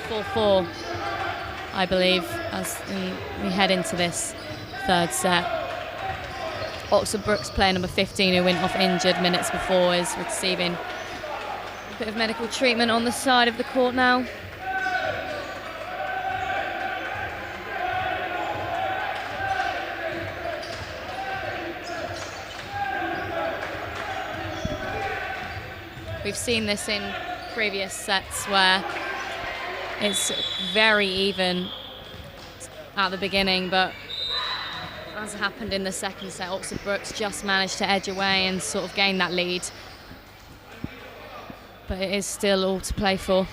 4-4, I believe, as we head into this third set. Oxford Brookes player number 15, who went off injured minutes before, is receiving a bit of medical treatment on the side of the court now. We've seen this in previous sets where it's very even at the beginning, but as happened in the second set, Oxford Brookes just managed to edge away and sort of gain that lead. But it is still all to play for.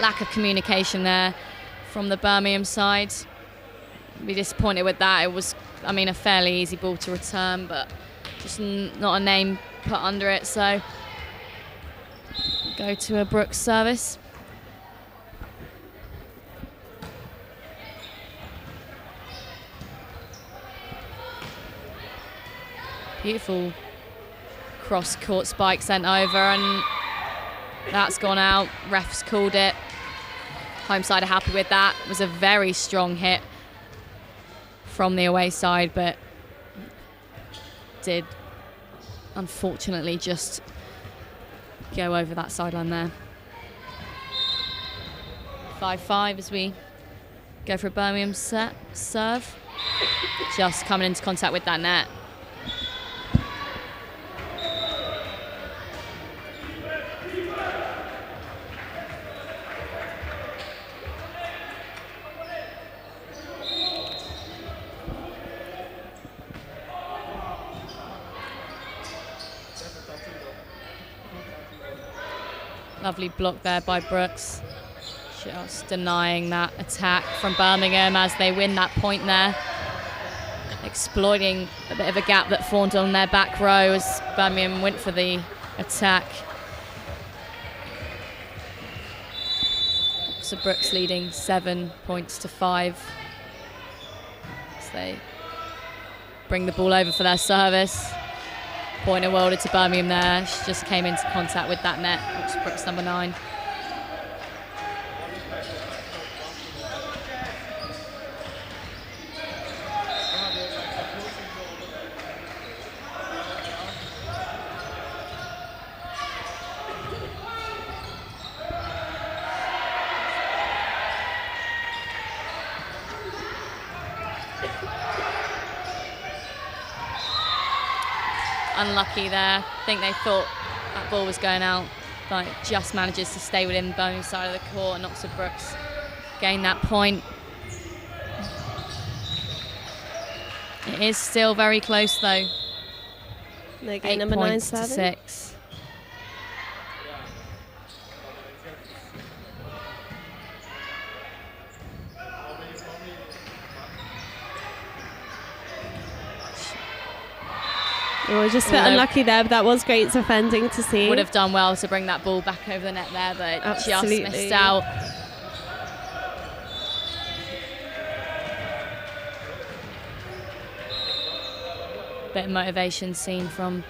Lack of communication there from the Birmingham side. Be disappointed with that. It was, I mean, a fairly easy ball to return, but just not a name put under it, so go to a Brookes service. Beautiful cross-court spike sent over, and that's gone out. Refs called it. Home side are happy with that. It was a very strong hit from the away side, but did unfortunately just go over that sideline there. 5-5 as we go for a Birmingham serve. Just coming into contact with that net. Lovely block there by Brookes. Just denying that attack from Birmingham as they win that point there. Exploiting a bit of a gap that formed on their back row as Birmingham went for the attack. So Brookes leading 7 points to 5. As they bring the ball over for their service. Point awarded to Birmingham there. She just came into contact with that net. Oxford Brookes number 9. Unlucky there. I think they thought that ball was going out, but just manages to stay within Birmingham side of the court, and Oxford Brookes gain that point. It is still very close though. They 8 number points 9 to serving. 6. Oh, just a bit unlucky there, but that was great defending to see. Would have done well to bring that ball back over the net there, but Absolutely. just missed out. Bit of motivation seen from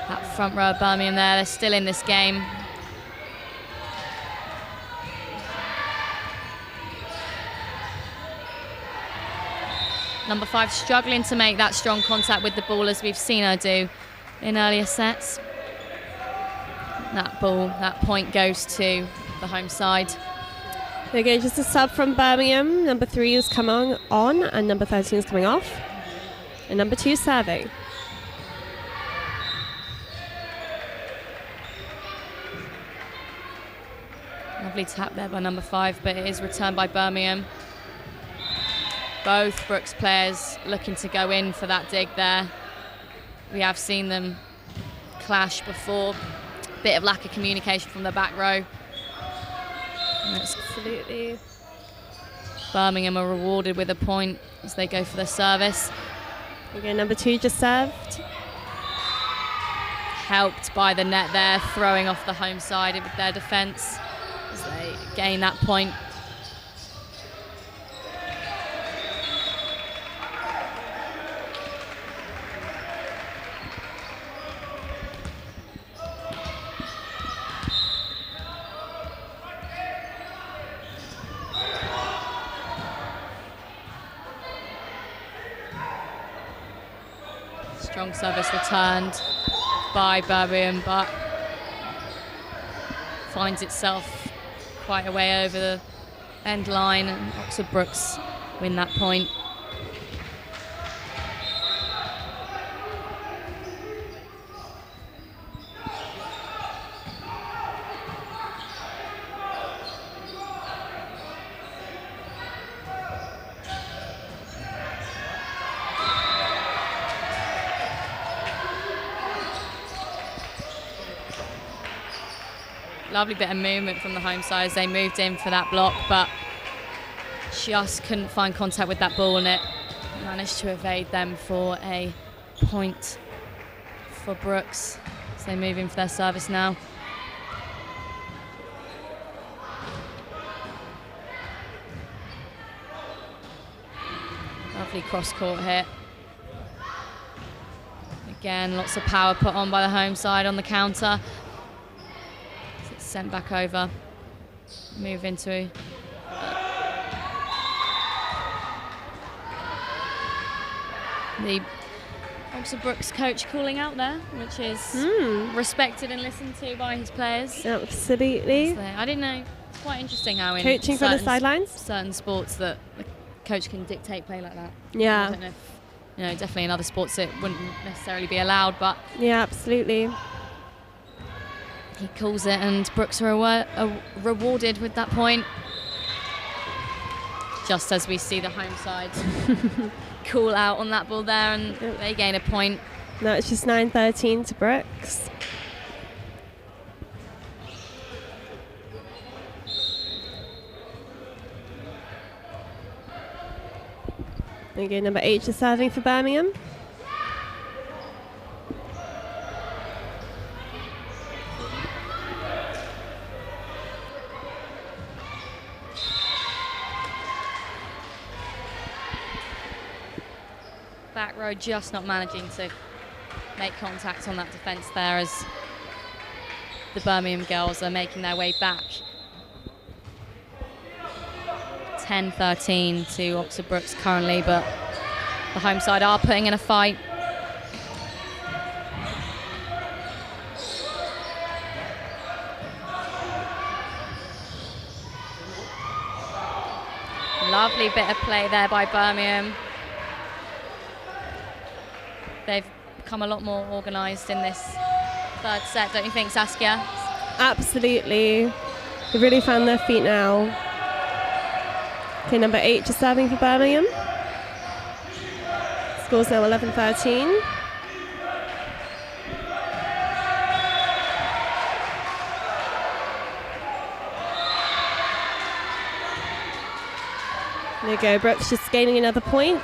that front row of Birmingham there. They're still in this game. Number 5 struggling to make that strong contact with the ball as we've seen her do in earlier sets. That ball, that point goes to the home side. There you go, just a sub from Birmingham. Number 3 is coming on and number 13 is coming off. And number 2 is serving. Lovely tap there by number 5, but it is returned by Birmingham. Both Brookes players looking to go in for that dig there. We have seen them clash before. Bit of lack of communication from the back row. Absolutely. Birmingham are rewarded with a point as they go for the service. Okay, number 2 just served. Helped by the net there, throwing off the home side with their defence as they gain that point. Strong service returned by Birmingham, but finds itself quite a way over the end line, and Oxford Brookes win that point. Lovely bit of movement from the home side as they moved in for that block, but just couldn't find contact with that ball, and it managed to evade them for a point for Brookes as they move in for their service now. Lovely cross-court hit. Again, lots of power put on by the home side on the counter. It's sent back over. Move into the Oxford Brookes coach calling out there, which is respected and listened to by his players. Absolutely. So, I didn't know. It's quite interesting how in Coaching from the sidelines? certain sports that the coach can dictate play like that. Yeah. I don't know if, definitely in other sports it wouldn't necessarily be allowed, but yeah, absolutely. he calls it, and Brookes are rewarded with that point. Just as we see the home side call out on that ball there, and they gain a point. No, it's just 9-13 to Brookes. Again, number 8 just serving for Birmingham. Back row just not managing to make contact on that defence there, as the Birmingham girls are making their way back. 10-13 to Oxford Brookes currently, but the home side are putting in a fight. Lovely bit of play there by Birmingham. They've become a lot more organised in this third set, don't you think, Saskia? Absolutely. They've really found their feet now. Okay, number 8 just serving for Birmingham. Score's now 11-13. There you go, Brookes just gaining another point.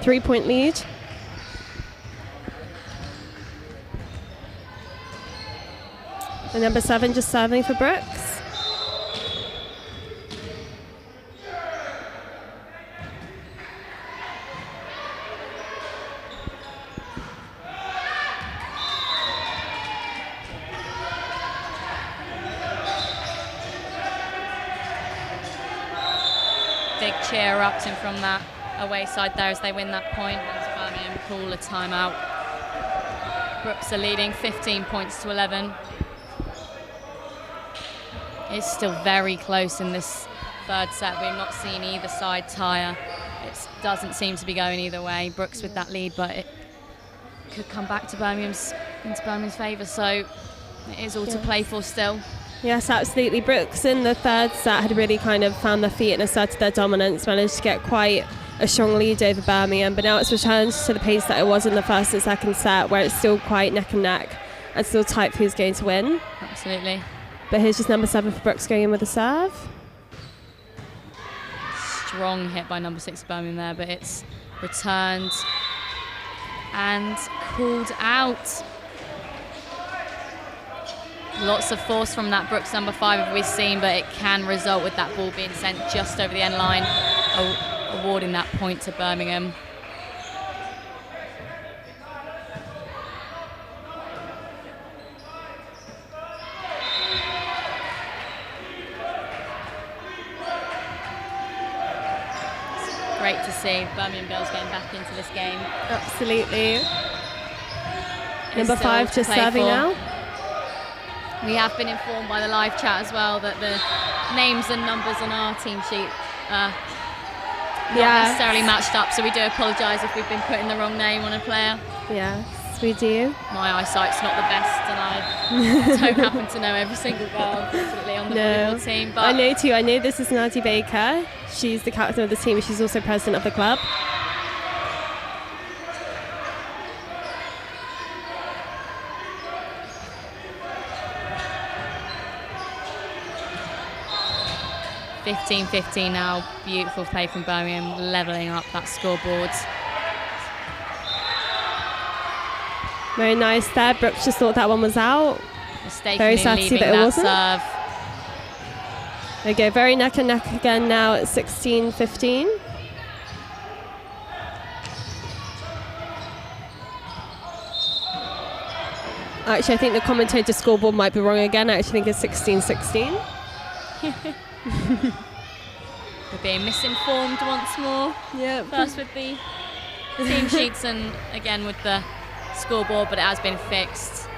3-point lead. And number 7 just serving for Brookes. Big cheer erupting from that away side there as they win that point, as Birmingham call a timeout. Brookes are leading 15 points to 11. It's still very close in this third set. We've not seen either side tire. It doesn't seem to be going either way. Brookes with that lead, but it could come back to Birmingham's favour. So it is all to play for still. Yes, absolutely. Brookes in the third set had really kind of found their feet and asserted their dominance, managed to get quite a strong lead over Birmingham, but now it's returned to the pace that it was in the first and second set, where it's still quite neck and neck and still tight for who's going to win. Absolutely. But here's just number 7 for Brookes going in with a serve. Strong hit by number 6 Birmingham there, but it's returned and called out. Lots of force from that Brookes number 5 have we seen, but it can result with that ball being sent just over the end line, awarding that point to Birmingham. Great to see Birmingham girls getting back into this game. Absolutely. It's Number still 5 to just play serving for. now. We have been informed by the live chat as well that the names and numbers on our team sheet are not necessarily matched up, so we do apologise if we've been putting the wrong name on a player. Yes, we do. My eyesight's not the best, and I don't happen to know every single girl, unfortunately, on the volleyball team. But I know too. I know this is Nadia Baker. She's the captain of the team. She's also president of the club. (15-15) now. Beautiful play from Birmingham, levelling up that scoreboard. Very nice there. Brookes just thought that one was out. Mistakenly Very sad to see leaving that it that wasn't. serve. There you go. Very neck and neck again now at 16-15. Actually, I think the commentator scoreboard might be wrong again. I actually think it's 16-16. We're being misinformed once more. Yeah. First with the team sheets and again with the scoreboard, but it has been fixed.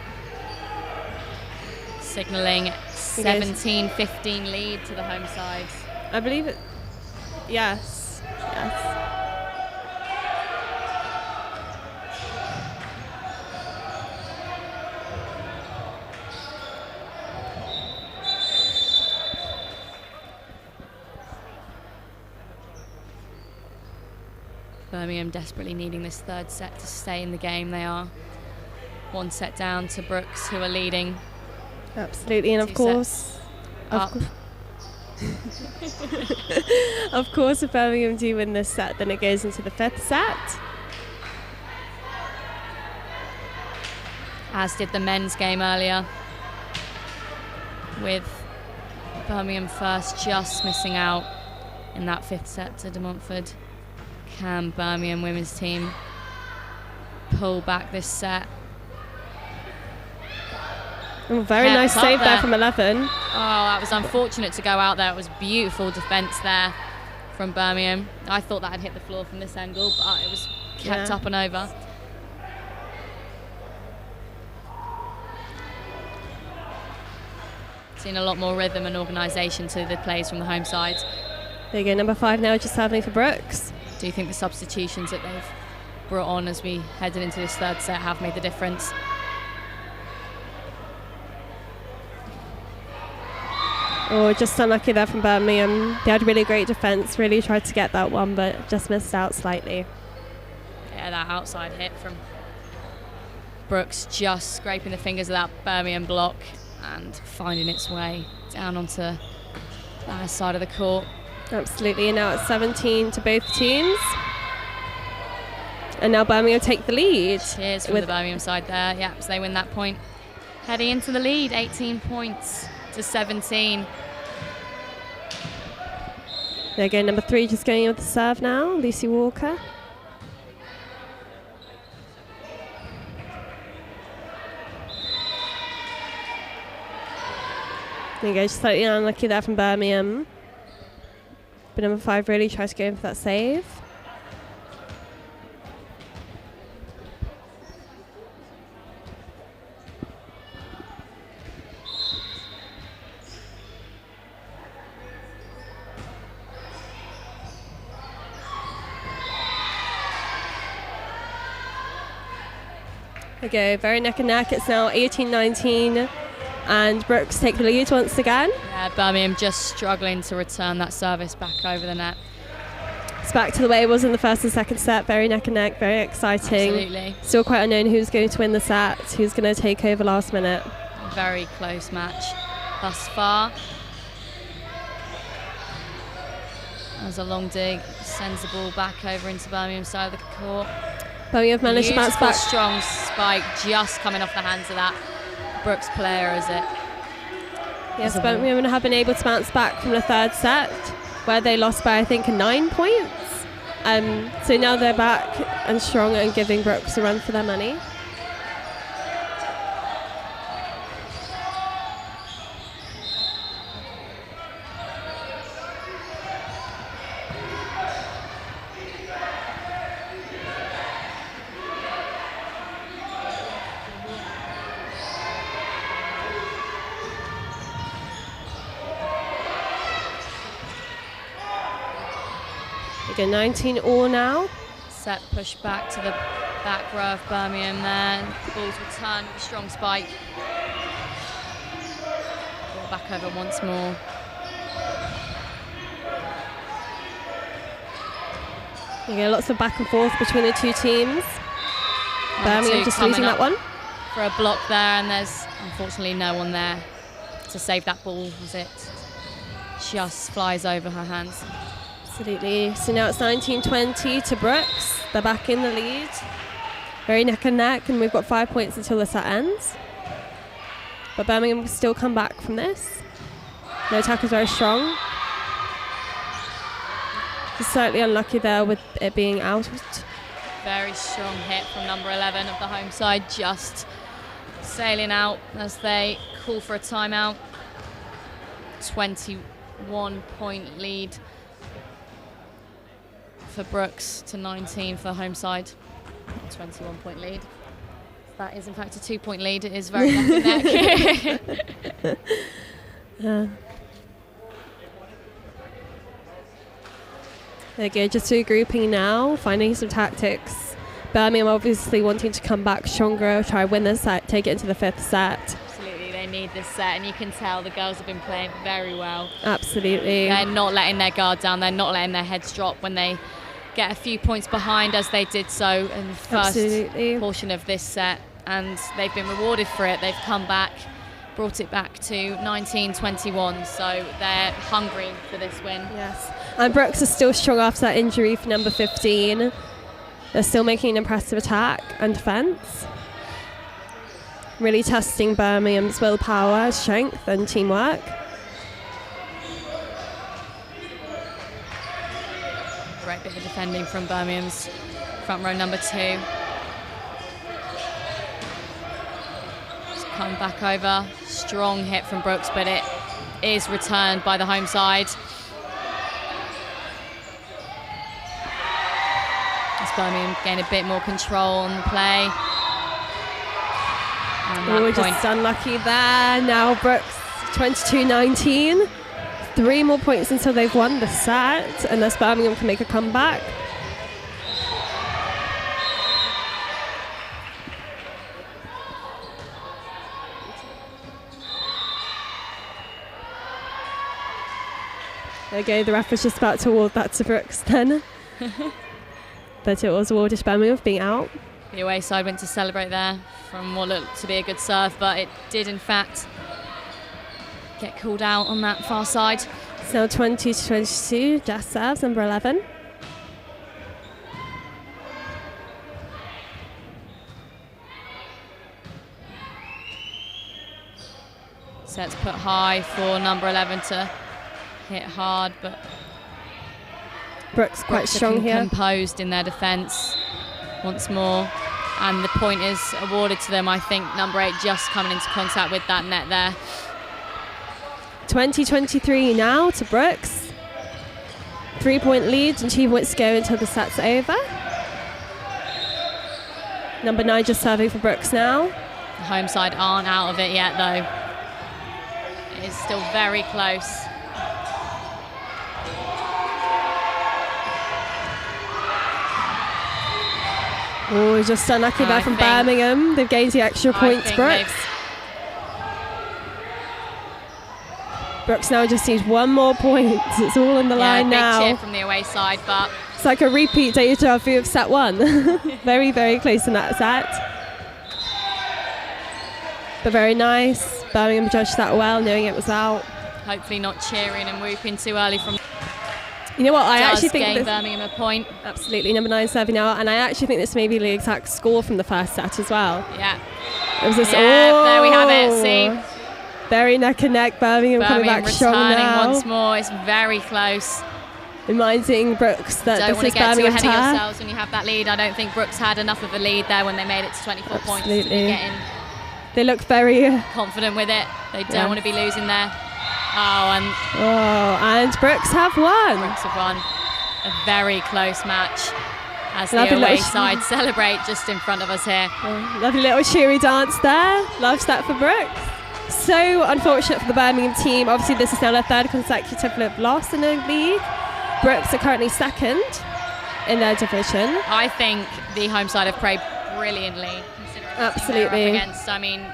Signalling 17-15 lead to the home side. I believe it. Yes. Yes. Birmingham desperately needing this third set to stay in the game. They are one set down to Brookes, who are leading. Absolutely, and of course, of course, if Birmingham do win this set, then it goes into the fifth set. As did the men's game earlier, with Birmingham first just missing out in that fifth set to De Montfort. Can Birmingham women's team pull back this set? Oh, very nice save there from 11. Oh, that was unfortunate to go out there. It was beautiful defence there from Birmingham. I thought that had hit the floor from this angle, but it was kept up and over. Seen a lot more rhythm and organisation to the plays from the home side. There you go, number 5 now just serving for Brookes. Do you think the substitutions that they've brought on as we headed into this third set have made the difference? Oh, just unlucky there from Birmingham. They had really great defence, really tried to get that one, but just missed out slightly. Yeah, that outside hit from Brookes just scraping the fingers of that Birmingham block and finding its way down onto the other side of the court. Absolutely, and now it's 17 to both teams. And now Birmingham take the lead. Cheers from the Birmingham side there. Yeah, so they win that point. Heading into the lead, 18 points to 17. There you go, number 3 just going in with the serve now, Lucy Walker. There you go, just slightly unlucky there from Birmingham. But number 5 really tries to go in for that save. Okay, very neck and neck. It's now 18-19. And Brookes take the lead once again. Yeah, Birmingham just struggling to return that service back over the net. It's back to the way it was in the first and second set. Very neck and neck, very exciting. Absolutely. Still quite unknown who's going to win the set, who's going to take over last minute. Very close match thus far. There's a long dig, sends the ball back over into Birmingham's side of the court. Birmingham managed to bounce back. Strong spike just coming off the hands of that Brookes player, is it? Yes, Birmingham have been able to bounce back from the third set, where they lost by, I think, 9 points. So now they're back and strong and giving Brookes a run for their money. Go 19 all now. Set push back to the back row of Birmingham there. The ball's returned with a strong spike. Ball back over once more. You get lots of back and forth between the two teams. Birmingham just losing that one. For a block there, and there's unfortunately no one there to save that ball as it just flies over her hands. Absolutely. So now it's 19-20 to Brookes. They're back in the lead. Very neck and neck, and we've got 5 points until the set ends. But Birmingham will still come back from this. Their attack is very strong. Just slightly unlucky there with it being out. Very strong hit from number 11 of the home side, just sailing out as they call for a timeout. 21-point lead for Brookes to 19 for the home side. 21-point lead. That is in fact a 2-point lead. It is very neck and neck. There go, just regrouping now, finding some tactics. Birmingham obviously wanting to come back stronger, try and win this set, take it into the 5th set. Absolutely, they need this set, and you can tell the girls have been playing very well. Absolutely. They're not letting their guard down, they're not letting their heads drop when they get a few points behind, as they did so in the first portion of this set, and they've been rewarded for it. They've come back, brought it back to 19-21, so they're hungry for this win. Yes. And Brookes is still strong after that injury for number 15. They're still making an impressive attack and defence. Really testing Birmingham's willpower, strength and teamwork. Great bit of defending from Birmingham's front row number 2. Just come back over. Strong hit from Brookes, but it is returned by the home side. As Birmingham gain a bit more control on the play. Oh, just unlucky there. Now Brookes 22-19. 3 more points until they've won the set, unless Birmingham can make a comeback. There you go, the ref was just about to award that to Brookes then. But it was awarded to Birmingham for being out. The away side went to celebrate there from what looked to be a good serve, but it did in fact get called out on that far side. So 20-22, Jess serves, number 11. Set's put high for number 11 to hit hard, but Brookes quite strong here. Composed in their defence once more, and the point is awarded to them. I think number 8 just coming into contact with that net there. 20-23 now to Brookes. 3-point lead and 2 points to go until the set's over. Number 9 just serving for Brookes now. The home side aren't out of it yet though. It is still very close. Oh, just unlucky there from Birmingham. They've gained the extra points, Brookes. Brookes now just needs 1 more point. It's all on the line now. Big cheer from the away side, but it's like a repeat deja vu of set 1. Very, very close in that set. But very nice. Birmingham judged that well, knowing it was out. Hopefully not cheering and whooping too early from. You know what, I actually think gain Birmingham a point. Absolutely, number 9 serving now, and I actually think this may be the exact score from the first set as well. Yeah. It was this. There we have it. See, very neck and neck. Birmingham coming back strong now. Once more. It's very close. Reminding Brookes that don't this is Birmingham. Don't want to get too ahead of yourselves when you have that lead. I don't think Brookes had enough of a lead there when they made it to 24 points. To be getting they look very confident with it. They don't want to be losing there. And Brookes have won. Brookes have won. A very close match as the away side celebrate just in front of us here. Lovely little cheery dance there. Loves that for Brookes. So unfortunate for the Birmingham team. Obviously this is now their 3rd consecutive loss in the league. Brookes are currently 2nd in their division. I think the home side have played brilliantly. Absolutely. Against, I mean,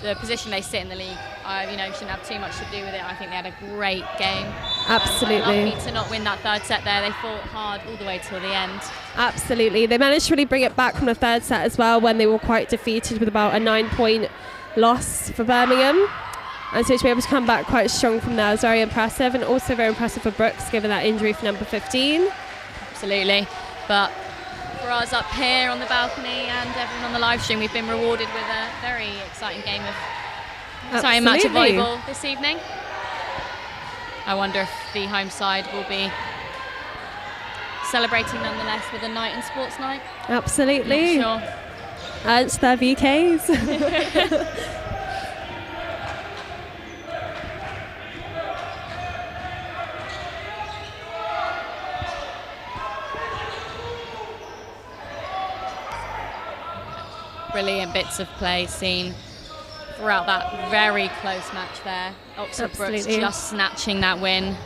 the position they sit in the league, shouldn't have too much to do with it. I think they had a great game. Absolutely. Lucky to not win that 3rd set there. They fought hard all the way till the end. Absolutely. They managed to really bring it back from the 3rd set as well, when they were quite defeated with about a 9-point loss for Birmingham. And so to be able to come back quite strong from there is very impressive, and also very impressive for Brookes given that injury for number 15. Absolutely. But for us up here on the balcony and everyone on the live stream, we've been rewarded with a very exciting match of volleyball this evening. I wonder if the home side will be celebrating nonetheless with a night in sports night. Absolutely. Not sure. It's their VKs. Brilliant bits of play seen throughout that very close match there. Oxford Brookes Absolutely. just snatching that win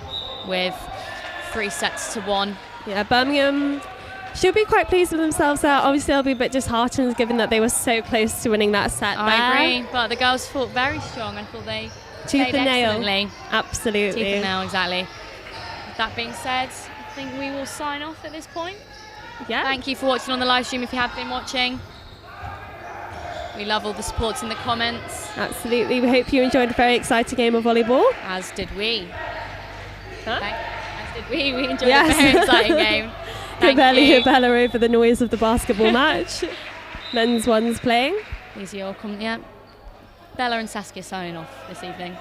with 3-1. Yeah, Birmingham should be quite pleased with themselves there. Obviously, they'll be a bit disheartened given that they were so close to winning that set. I agree, but the girls fought very strong. I thought they Tooth played and nail. excellently. Absolutely. Tooth and nail, exactly. With that being said, I think we will sign off at this point. Yeah. Thank you for watching on the live stream if you have been watching. We love all the supports in the comments. Absolutely. We hope you enjoyed a very exciting game of volleyball. As did we. Huh? As did we. We enjoyed Yes. a very exciting game. Could Thank barely you. hear Bella over the noise of the basketball match. Men's one's playing. These are your comments. Yeah. Bella and Saskia signing off this evening.